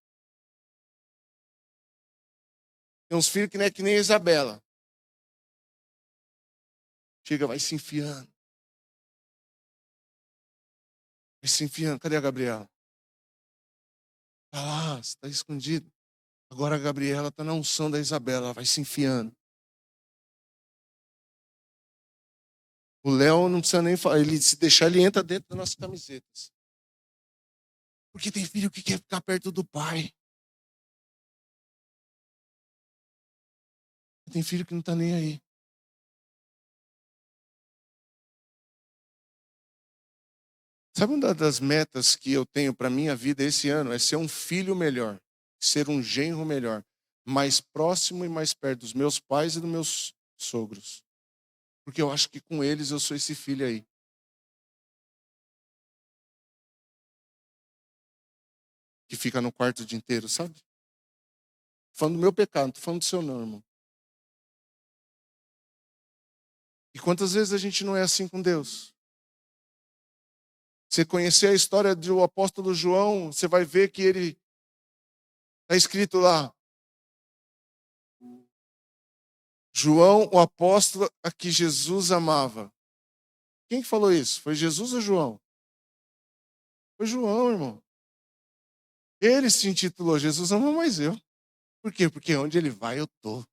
Tem uns filhos que não é que nem a Isabela. Chega, vai se enfiando. Vai se enfiando. Cadê a Gabriela? Está lá, está escondido. Agora a Gabriela está na unção da Isabela, ela vai se enfiando. O Léo não precisa nem falar, ele se deixar, ele entra dentro das nossas camisetas. Porque tem filho que quer ficar perto do pai. Tem filho que não está nem aí. Sabe uma das metas que eu tenho para a minha vida esse ano? É ser um filho melhor, ser um genro melhor, mais próximo e mais perto dos meus pais e dos meus sogros. Porque eu acho que com eles eu sou esse filho aí. Que fica no quarto o dia inteiro, sabe? Falando do meu pecado, não estou falando do seu não, irmão. E quantas vezes a gente não é assim com Deus? Você conhecer a história do apóstolo João, você vai ver que ele está escrito lá. João, o apóstolo a que Jesus amava. Quem falou isso? Foi Jesus ou João? Foi João, irmão. Ele se intitulou Jesus ama mais eu. Por quê? Porque onde ele vai, eu estou.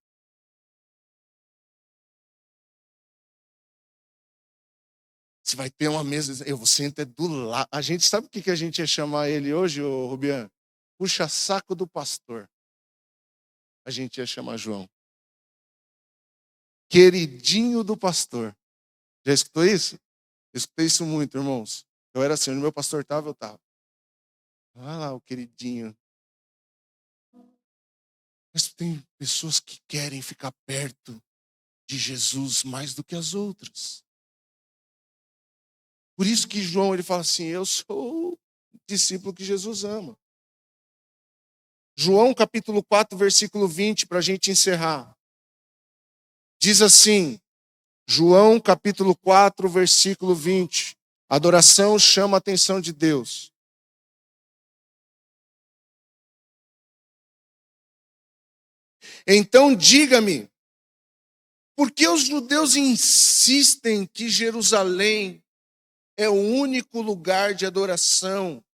Você vai ter uma mesa, eu vou sentar do lado. A gente sabe o que a gente ia chamar ele hoje, ô Rubian? Puxa-saco do pastor. A gente ia chamar João. Queridinho do pastor. Já escutou isso? Eu escutei isso muito, irmãos. Eu era assim, onde meu pastor estava, eu estava. Olha lá o queridinho. Mas tem pessoas que querem ficar perto de Jesus mais do que as outras. Por isso que João, ele fala assim, eu sou o discípulo que Jesus ama. João capítulo 4, versículo 20, para a gente encerrar. Diz assim, João capítulo 4, versículo 20. Adoração chama a atenção de Deus. Então diga-me, por que os judeus insistem que Jerusalém é o único lugar de adoração,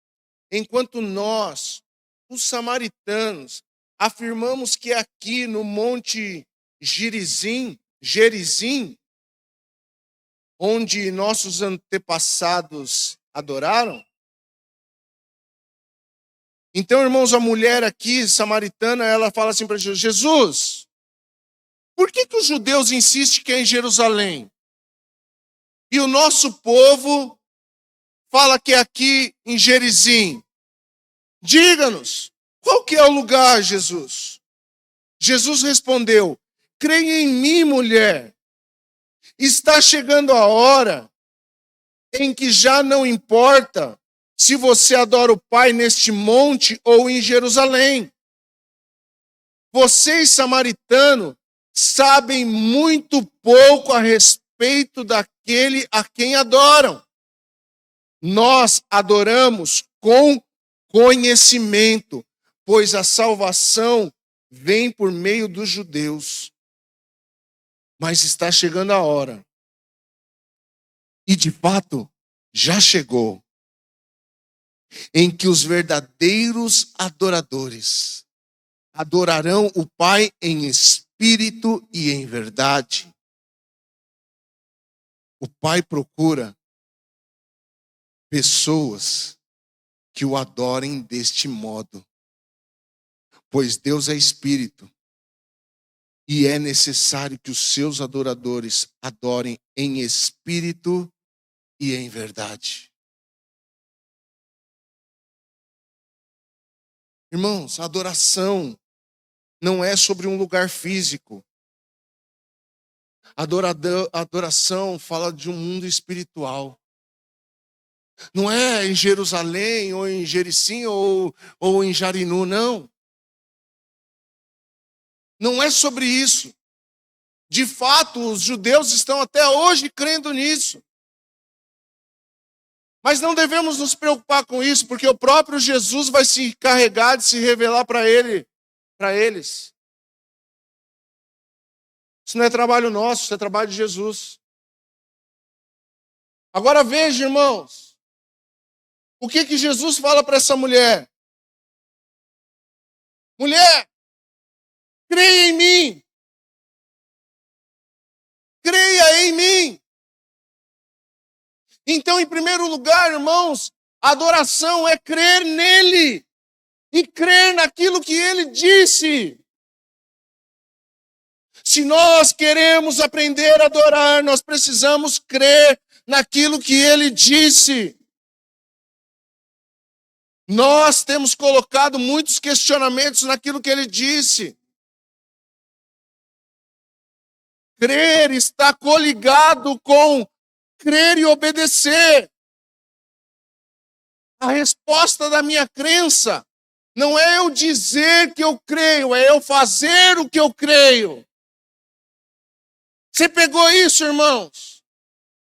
enquanto nós, os samaritanos, afirmamos que aqui no Monte Gerizim, onde nossos antepassados adoraram? Então, irmãos, a mulher aqui, samaritana, ela fala assim para Jesus, Jesus, por que os judeus insistem que é em Jerusalém? E o nosso povo fala que é aqui em Gerizim. Diga-nos, qual que é o lugar, Jesus? Jesus respondeu, creia em mim, mulher. Está chegando a hora em que já não importa se você adora o Pai neste monte ou em Jerusalém. Vocês, samaritanos, sabem muito pouco a respeito daquele a quem adoram. Nós adoramos com conhecimento, pois a salvação vem por meio dos judeus. Mas está chegando a hora. E de fato, já chegou. Em que os verdadeiros adoradores adorarão o Pai em espírito e em verdade. O Pai procura pessoas que o adorem deste modo. Pois Deus é espírito. E é necessário que os seus adoradores adorem em espírito e em verdade. Irmãos, a adoração não é sobre um lugar físico. A adoração fala de um mundo espiritual. Não é em Jerusalém, ou em Jericim, ou em Jarinu, não. Não é sobre isso. De fato, os judeus estão até hoje crendo nisso. Mas não devemos nos preocupar com isso, porque o próprio Jesus vai se encarregar de se revelar para eles. Isso não é trabalho nosso, isso é trabalho de Jesus. Agora veja, irmãos, o que Jesus fala para essa mulher? Mulher, creia em mim. Creia em mim. Então, em primeiro lugar, irmãos, adoração é crer nele e crer naquilo que ele disse. Se nós queremos aprender a adorar, nós precisamos crer naquilo que ele disse. Nós temos colocado muitos questionamentos naquilo que ele disse. Crer está coligado com crer e obedecer. A resposta da minha crença não é eu dizer que eu creio, é eu fazer o que eu creio. Você pegou isso, irmãos?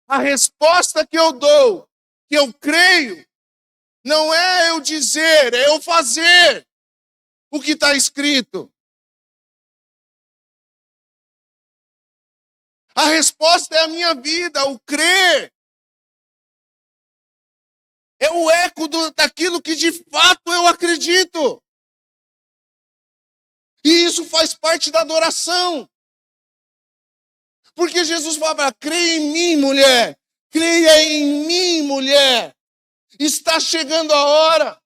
A resposta que eu dou, que eu creio, não é eu dizer, é eu fazer o que está escrito. A resposta é a minha vida, o crer. É o eco daquilo que de fato eu acredito. E isso faz parte da adoração. Porque Jesus fala, creia em mim, mulher. Creia em mim, mulher. Está chegando a hora.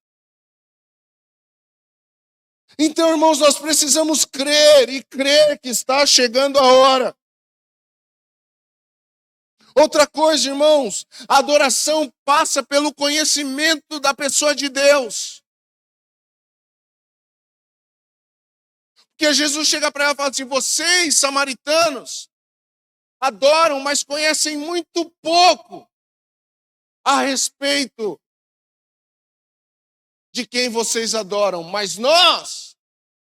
Então, irmãos, nós precisamos crer e crer que está chegando a hora. Outra coisa, irmãos, a adoração passa pelo conhecimento da pessoa de Deus. Porque Jesus chega para ela e fala assim, vocês, samaritanos, adoram, mas conhecem muito pouco a respeito de quem vocês adoram. Mas nós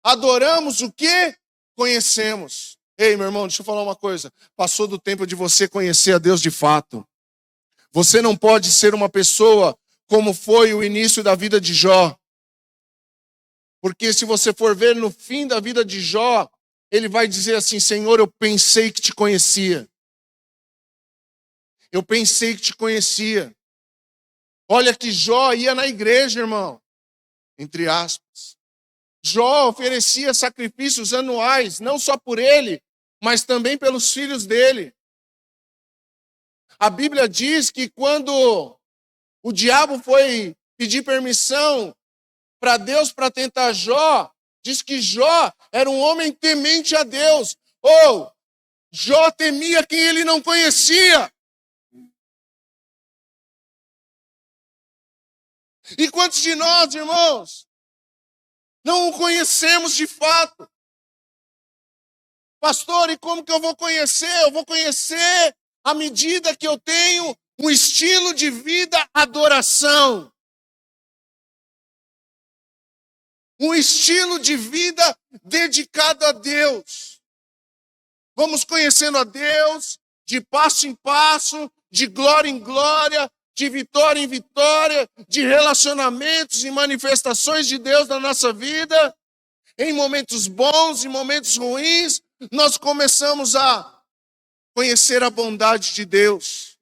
adoramos o que conhecemos. Ei, meu irmão, deixa eu falar uma coisa. Passou do tempo de você conhecer a Deus de fato. Você não pode ser uma pessoa como foi o início da vida de Jó. Porque se você for ver no fim da vida de Jó, ele vai dizer assim, Senhor, eu pensei que te conhecia. Eu pensei que te conhecia. Olha que Jó ia na igreja, irmão. Entre aspas. Jó oferecia sacrifícios anuais, não só por ele, mas também pelos filhos dele. A Bíblia diz que quando o diabo foi pedir permissão para Deus para tentar Jó, diz que Jó era um homem temente a Deus. Ou Jó temia quem ele não conhecia. E quantos de nós, irmãos, não o conhecemos de fato? Pastor, e como que eu vou conhecer? Eu vou conhecer à medida que eu tenho um estilo de vida adoração. Um estilo de vida dedicado a Deus. Vamos conhecendo a Deus de passo em passo, de glória em glória, de vitória em vitória, de relacionamentos e manifestações de Deus na nossa vida. Em momentos bons, em momentos ruins, nós começamos a conhecer a bondade de Deus.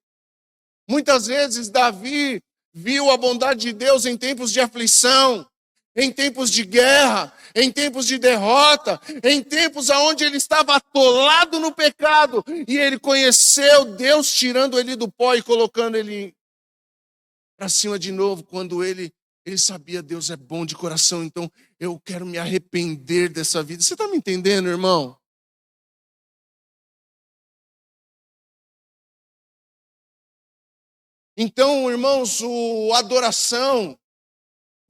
Muitas vezes Davi viu a bondade de Deus em tempos de aflição, em tempos de guerra, em tempos de derrota, em tempos onde ele estava atolado no pecado, e ele conheceu Deus tirando ele do pó e colocando ele para cima de novo, quando ele sabia, Deus é bom de coração, então eu quero me arrepender dessa vida. Você está me entendendo, irmão? Então, irmãos, a adoração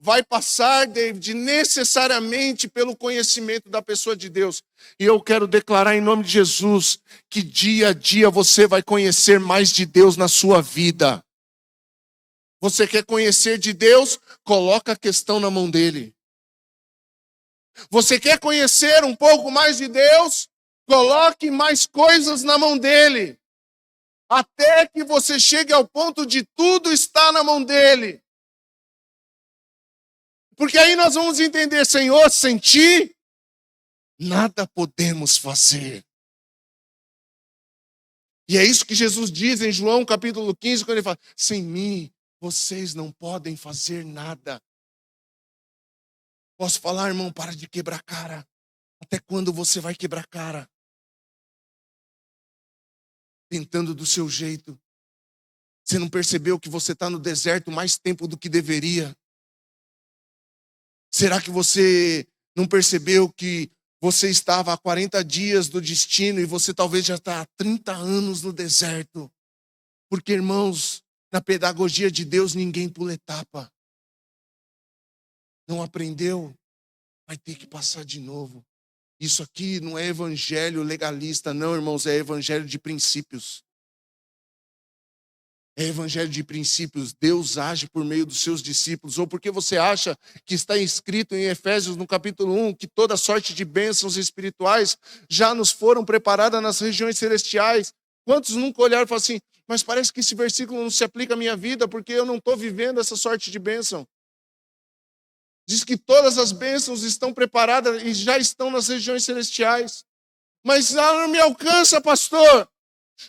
vai passar, David, necessariamente pelo conhecimento da pessoa de Deus. E eu quero declarar em nome de Jesus que dia a dia você vai conhecer mais de Deus na sua vida. Você quer conhecer de Deus? Coloca a questão na mão dele. Você quer conhecer um pouco mais de Deus? Coloque mais coisas na mão dele. Até que você chegue ao ponto de tudo estar na mão dele. Porque aí nós vamos entender, Senhor, sem ti, nada podemos fazer. E é isso que Jesus diz em João capítulo 15, quando ele fala, sem mim, vocês não podem fazer nada. Posso falar, irmão, para de quebrar cara. Até quando você vai quebrar cara? Tentando do seu jeito. Você não percebeu que você está no deserto mais tempo do que deveria? Será que você não percebeu que você estava há 40 dias do destino e você talvez já está há 30 anos no deserto? Porque, irmãos, na pedagogia de Deus ninguém pula etapa. Não aprendeu? Vai ter que passar de novo. Isso aqui não é evangelho legalista, não, irmãos, é evangelho de princípios. É evangelho de princípios. Deus age por meio dos seus discípulos. Ou porque você acha que está escrito em Efésios, no capítulo 1, que toda sorte de bênçãos espirituais já nos foram preparadas nas regiões celestiais. Quantos nunca olharam e falaram assim, mas parece que esse versículo não se aplica à minha vida, porque eu não estou vivendo essa sorte de bênção. Diz que todas as bênçãos estão preparadas e já estão nas regiões celestiais. Mas não me alcança, pastor.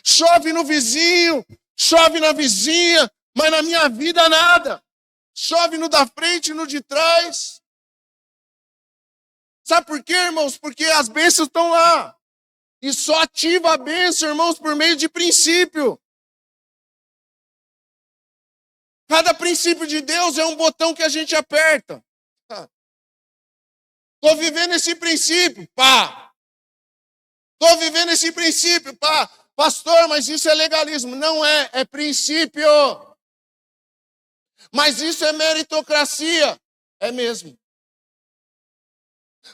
Chove no vizinho, chove na vizinha, mas na minha vida nada. Chove no da frente e no de trás. Sabe por quê, irmãos? Porque as bênçãos estão lá. E só ativa a bênção, irmãos, por meio de princípio. Cada princípio de Deus é um botão que a gente aperta. Estou vivendo esse princípio, pá. Estou vivendo esse princípio, pá. Pastor, mas isso é legalismo. Não é, é princípio. Mas isso é meritocracia. É mesmo.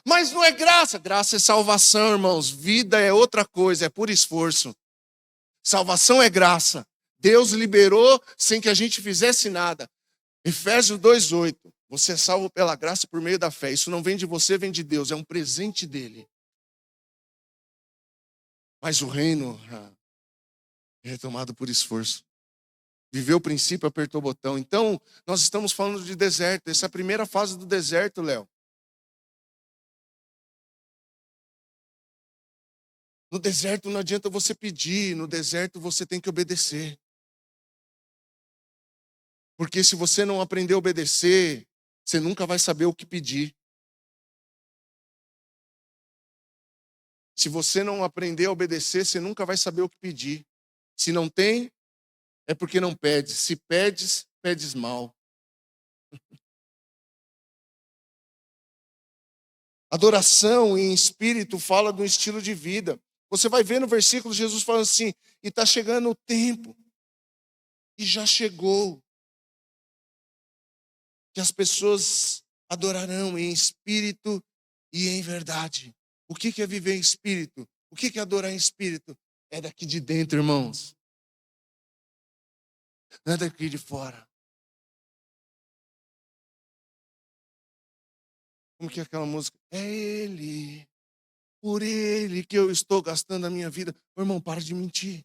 Mas não é graça. Graça é salvação, irmãos. Vida é outra coisa, é por esforço. Salvação é graça. Deus liberou sem que a gente fizesse nada. Efésios 2:8. Você é salvo pela graça por meio da fé. Isso não vem de você, vem de Deus. É um presente dele. Mas o reino é tomado por esforço. Viveu o princípio, apertou o botão. Então, nós estamos falando de deserto. Essa é a primeira fase do deserto, Léo. No deserto não adianta você pedir. No deserto você tem que obedecer. Porque se você não aprender a obedecer, você nunca vai saber o que pedir. Se você não aprender a obedecer, você nunca vai saber o que pedir. Se não tem, é porque não pede. Se pedes, pedes mal. Adoração em espírito fala do estilo de vida. Você vai ver no versículo Jesus falando assim, e está chegando o tempo, e já chegou, que as pessoas adorarão em espírito e em verdade. O que é viver em espírito? O que é adorar em espírito? É daqui de dentro, irmãos. Não é daqui de fora. Como que é aquela música? É Ele, por Ele que eu estou gastando a minha vida. Ô, irmão, para de mentir.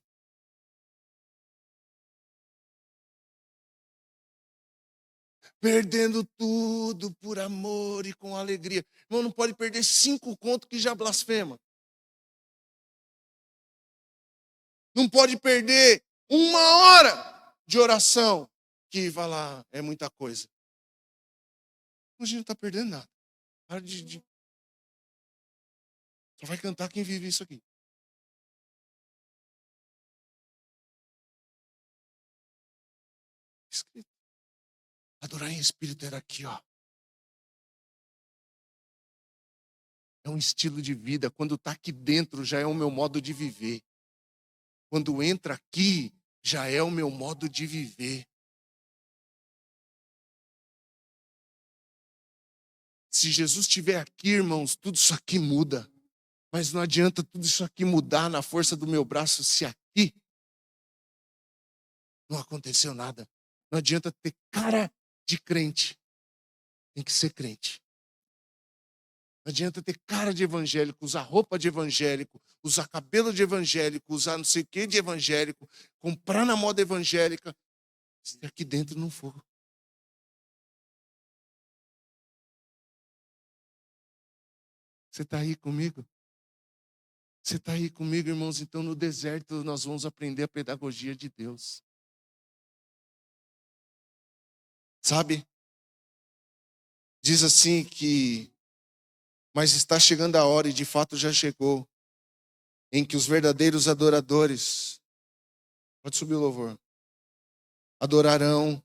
Perdendo tudo por amor e com alegria. Irmão, não pode perder 5 contos que já blasfema. Não pode perder 1 hora de oração que vai lá, é muita coisa. A gente não está perdendo nada. Para de... Só vai cantar quem vive isso aqui. Escrito. Adorar em espírito era aqui, ó. É um estilo de vida. Quando está aqui dentro, já é o meu modo de viver. Quando entra aqui, já é o meu modo de viver. Se Jesus estiver aqui, irmãos, tudo isso aqui muda. Mas não adianta tudo isso aqui mudar na força do meu braço se aqui não aconteceu nada. Não adianta ter cara de crente. Tem que ser crente. Não adianta ter cara de evangélico, usar roupa de evangélico, usar cabelo de evangélico, usar não sei o que de evangélico, comprar na moda evangélica, se aqui dentro não for. Você está aí comigo? Você está aí comigo, irmãos? Então, no deserto, nós vamos aprender a pedagogia de Deus. Sabe? Diz assim que, mas está chegando a hora, e de fato já chegou, em que os verdadeiros adoradores, pode subir o louvor, adorarão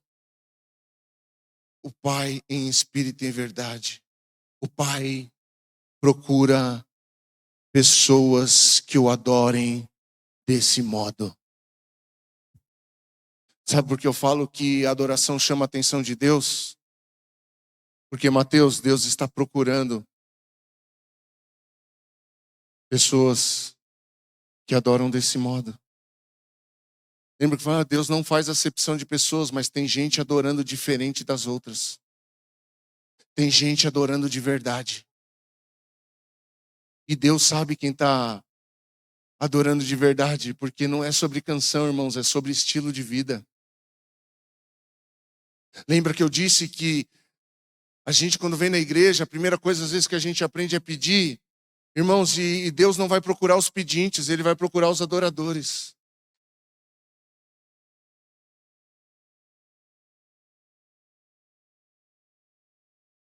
o Pai em espírito e em verdade. O Pai procura pessoas que o adorem desse modo. Sabe por que eu falo que a adoração chama a atenção de Deus? Porque, Mateus, Deus está procurando pessoas que adoram desse modo. Lembra que fala, Deus não faz acepção de pessoas, mas tem gente adorando diferente das outras. Tem gente adorando de verdade. E Deus sabe quem está adorando de verdade, porque não é sobre canção, irmãos, é sobre estilo de vida. Lembra que eu disse que a gente, quando vem na igreja, a primeira coisa às vezes que a gente aprende é pedir. Irmãos, e Deus não vai procurar os pedintes, Ele vai procurar os adoradores.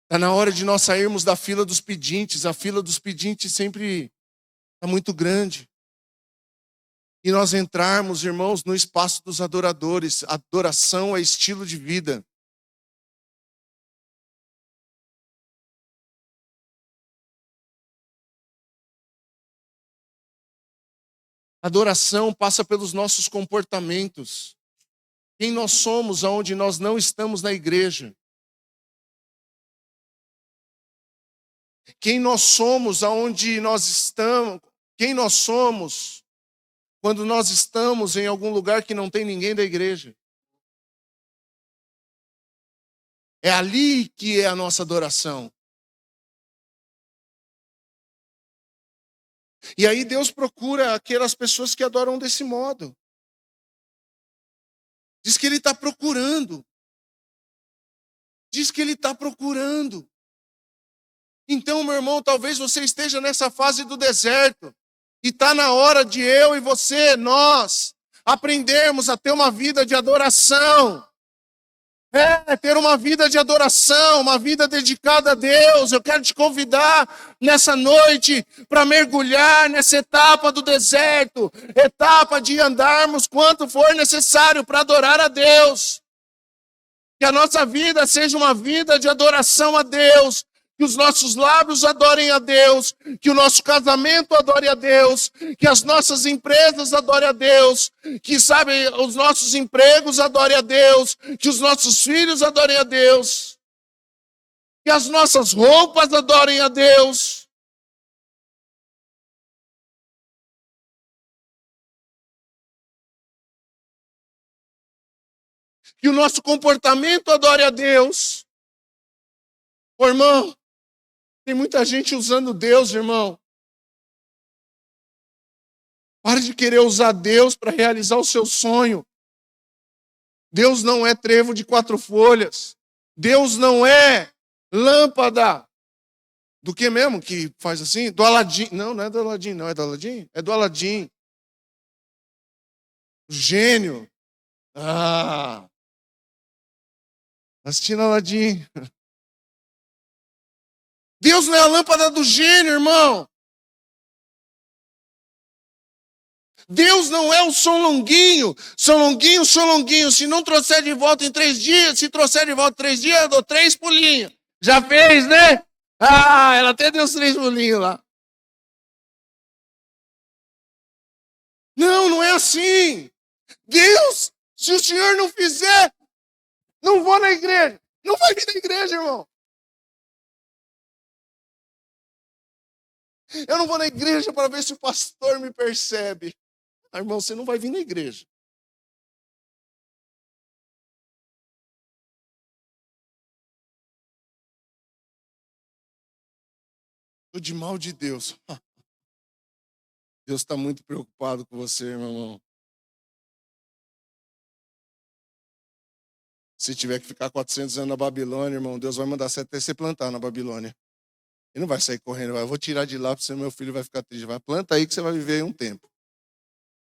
Está na hora de nós sairmos da fila dos pedintes. A fila dos pedintes sempre está muito grande. E nós entrarmos, irmãos, no espaço dos adoradores. Adoração é estilo de vida. Adoração passa pelos nossos comportamentos. Quem nós somos aonde nós não estamos na igreja. Quem nós somos aonde nós estamos. Quem nós somos quando nós estamos em algum lugar que não tem ninguém da igreja. É ali que é a nossa adoração. E aí Deus procura aquelas pessoas que adoram desse modo. Diz que Ele está procurando. Diz que Ele está procurando. Então, meu irmão, talvez você esteja nessa fase do deserto. E está na hora de eu e você, nós, aprendermos a ter uma vida de adoração. Ter uma vida de adoração, uma vida dedicada a Deus. Eu quero te convidar nessa noite para mergulhar nessa etapa do deserto, etapa de andarmos quanto for necessário para adorar a Deus. Que a nossa vida seja uma vida de adoração a Deus, que os nossos lábios adorem a Deus, que o nosso casamento adore a Deus, que as nossas empresas adorem a Deus, que, sabe, os nossos empregos adorem a Deus, que os nossos filhos adorem a Deus, que as nossas roupas adorem a Deus. Que o nosso comportamento adore a Deus. Ô, irmão, tem muita gente usando Deus, irmão. Pare de querer usar Deus para realizar o seu sonho. Deus não é trevo de 4 folhas. Deus não é lâmpada. Do que mesmo que faz assim? Do Aladim. Não, não é do Aladim, não. É do Aladim? É do Aladim. Gênio. Ah. Assistindo Aladim. Deus não é a lâmpada do gênio, irmão. Deus não é o São Longuinho. São Longuinho, São Longuinho. Se não trouxer de volta em 3 dias, se trouxer de volta em 3 dias, eu dou 3 pulinhos. Já fez, né? Ah, ela até deu os 3 pulinhos lá. Não, não é assim. Deus, se o Senhor não fizer, não vou na igreja. Não vai vir na igreja, irmão. Eu não vou na igreja para ver se o pastor me percebe. Ah, irmão, você não vai vir na igreja. Estou de mal de Deus. Deus está muito preocupado com você, meu irmão. Se tiver que ficar 400 anos na Babilônia, irmão, Deus vai mandar até você plantar na Babilônia. E não vai sair correndo, eu vou tirar de lá, porque senão meu filho vai ficar triste. Vai, planta aí que você vai viver aí um tempo.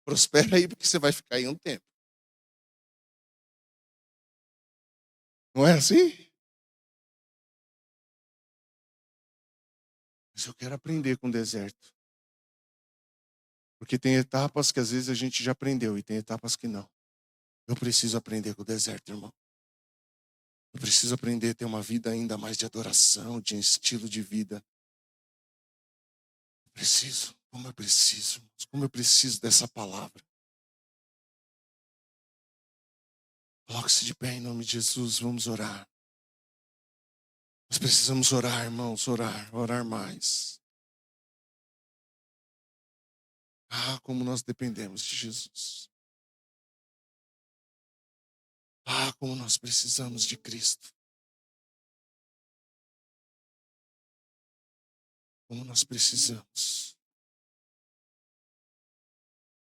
Prospera aí, porque você vai ficar aí um tempo. Não é assim? Mas eu quero aprender com o deserto. Porque tem etapas que às vezes a gente já aprendeu e tem etapas que não. Eu preciso aprender com o deserto, irmão. Eu preciso aprender a ter uma vida ainda mais de adoração, de estilo de vida. Preciso, como eu preciso dessa palavra. Coloque-se de pé em nome de Jesus, vamos orar. Nós precisamos orar, irmãos, orar mais. Ah, como nós dependemos de Jesus. Ah, como nós precisamos de Cristo. Como nós precisamos.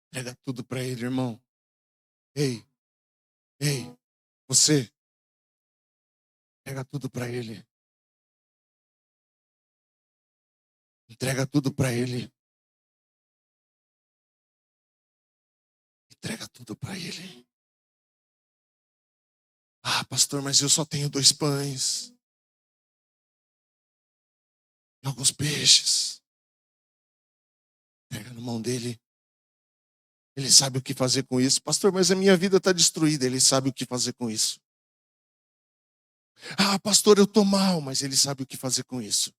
Entrega tudo para Ele, irmão. Ei, você. Entrega tudo para Ele. Entrega tudo para Ele. Entrega tudo para Ele. Ah, pastor, mas eu só tenho 2 pães. E alguns peixes. Pega na mão dele. Ele sabe o que fazer com isso. Pastor, mas a minha vida está destruída. Ele sabe o que fazer com isso. Ah, pastor, eu estou mal, mas ele sabe o que fazer com isso.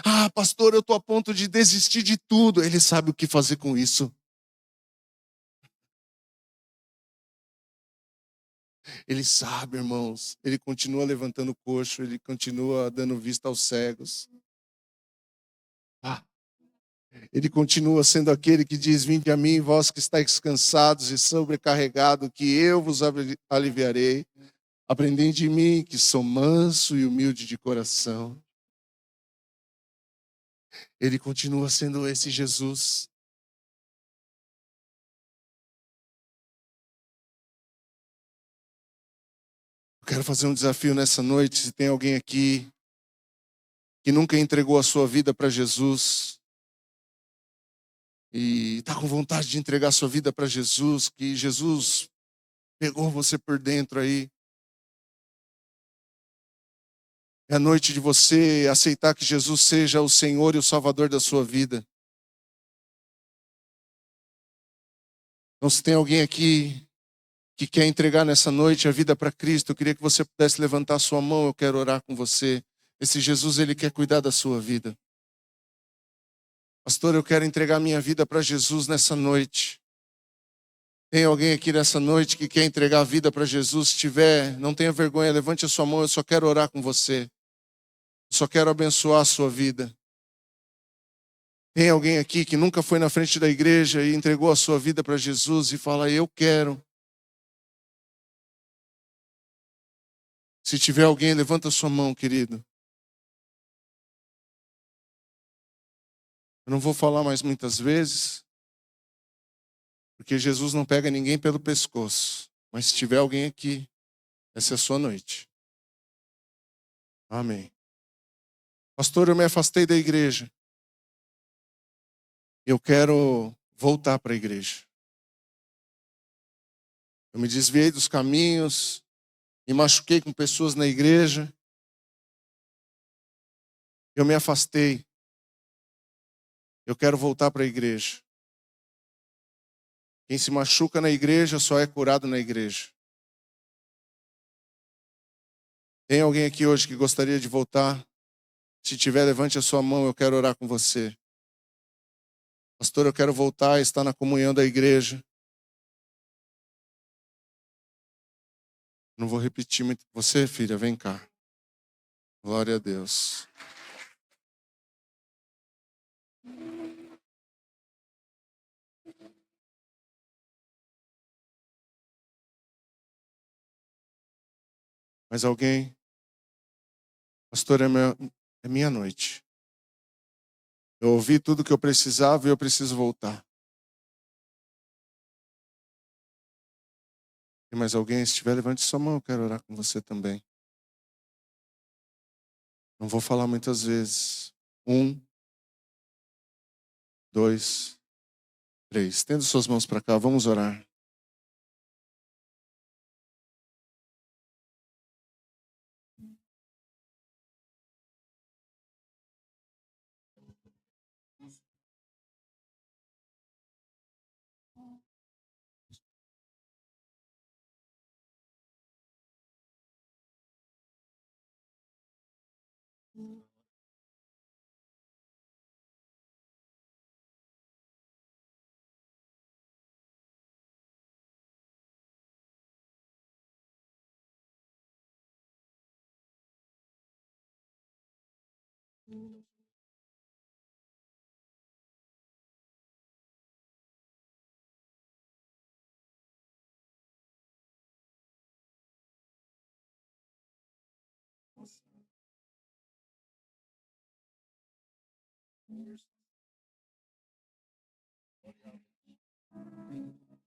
Ah, pastor, eu estou a ponto de desistir de tudo. Ele sabe o que fazer com isso. Ele sabe, irmãos. Ele continua levantando o coxo, ele continua dando vista aos cegos. Ah, ele continua sendo aquele que diz: vinde a mim, vós que estáis cansados e sobrecarregados, que eu vos aliviarei. Aprendei de mim, que sou manso e humilde de coração. Ele continua sendo esse Jesus. Eu quero fazer um desafio nessa noite. Se tem alguém aqui que nunca entregou a sua vida para Jesus e está com vontade de entregar a sua vida para Jesus, que Jesus pegou você por dentro aí. É a noite de você aceitar que Jesus seja o Senhor e o Salvador da sua vida. Então, se tem alguém aqui que quer entregar nessa noite a vida para Cristo, eu queria que você pudesse levantar a sua mão, eu quero orar com você. Esse Jesus, ele quer cuidar da sua vida. Pastor, eu quero entregar minha vida para Jesus nessa noite. Tem alguém aqui nessa noite que quer entregar a vida para Jesus? Se tiver, não tenha vergonha, levante a sua mão, eu só quero orar com você. Eu só quero abençoar a sua vida. Tem alguém aqui que nunca foi na frente da igreja e entregou a sua vida para Jesus e fala: eu quero. Se tiver alguém, levanta a sua mão, querido. Eu não vou falar mais muitas vezes, porque Jesus não pega ninguém pelo pescoço. Mas se tiver alguém aqui, essa é a sua noite. Amém. Pastor, eu me afastei da igreja. Eu quero voltar para a igreja. Eu me desviei dos caminhos, me machuquei com pessoas na igreja. Eu me afastei. Eu quero voltar para a igreja. Quem se machuca na igreja só é curado na igreja. Tem alguém aqui hoje que gostaria de voltar? Se tiver, levante a sua mão, eu quero orar com você. Pastor, eu quero voltar e estar na comunhão da igreja. Não vou repetir muito. Você, filha, vem cá. Glória a Deus. Mais alguém? Pastor, é minha noite. Eu ouvi tudo que eu precisava e eu preciso voltar. Tem mais alguém? Se estiver, levante sua mão, eu quero orar com você também. Não vou falar muitas vezes. 1, 2, 3. Estenda suas mãos para cá, vamos orar.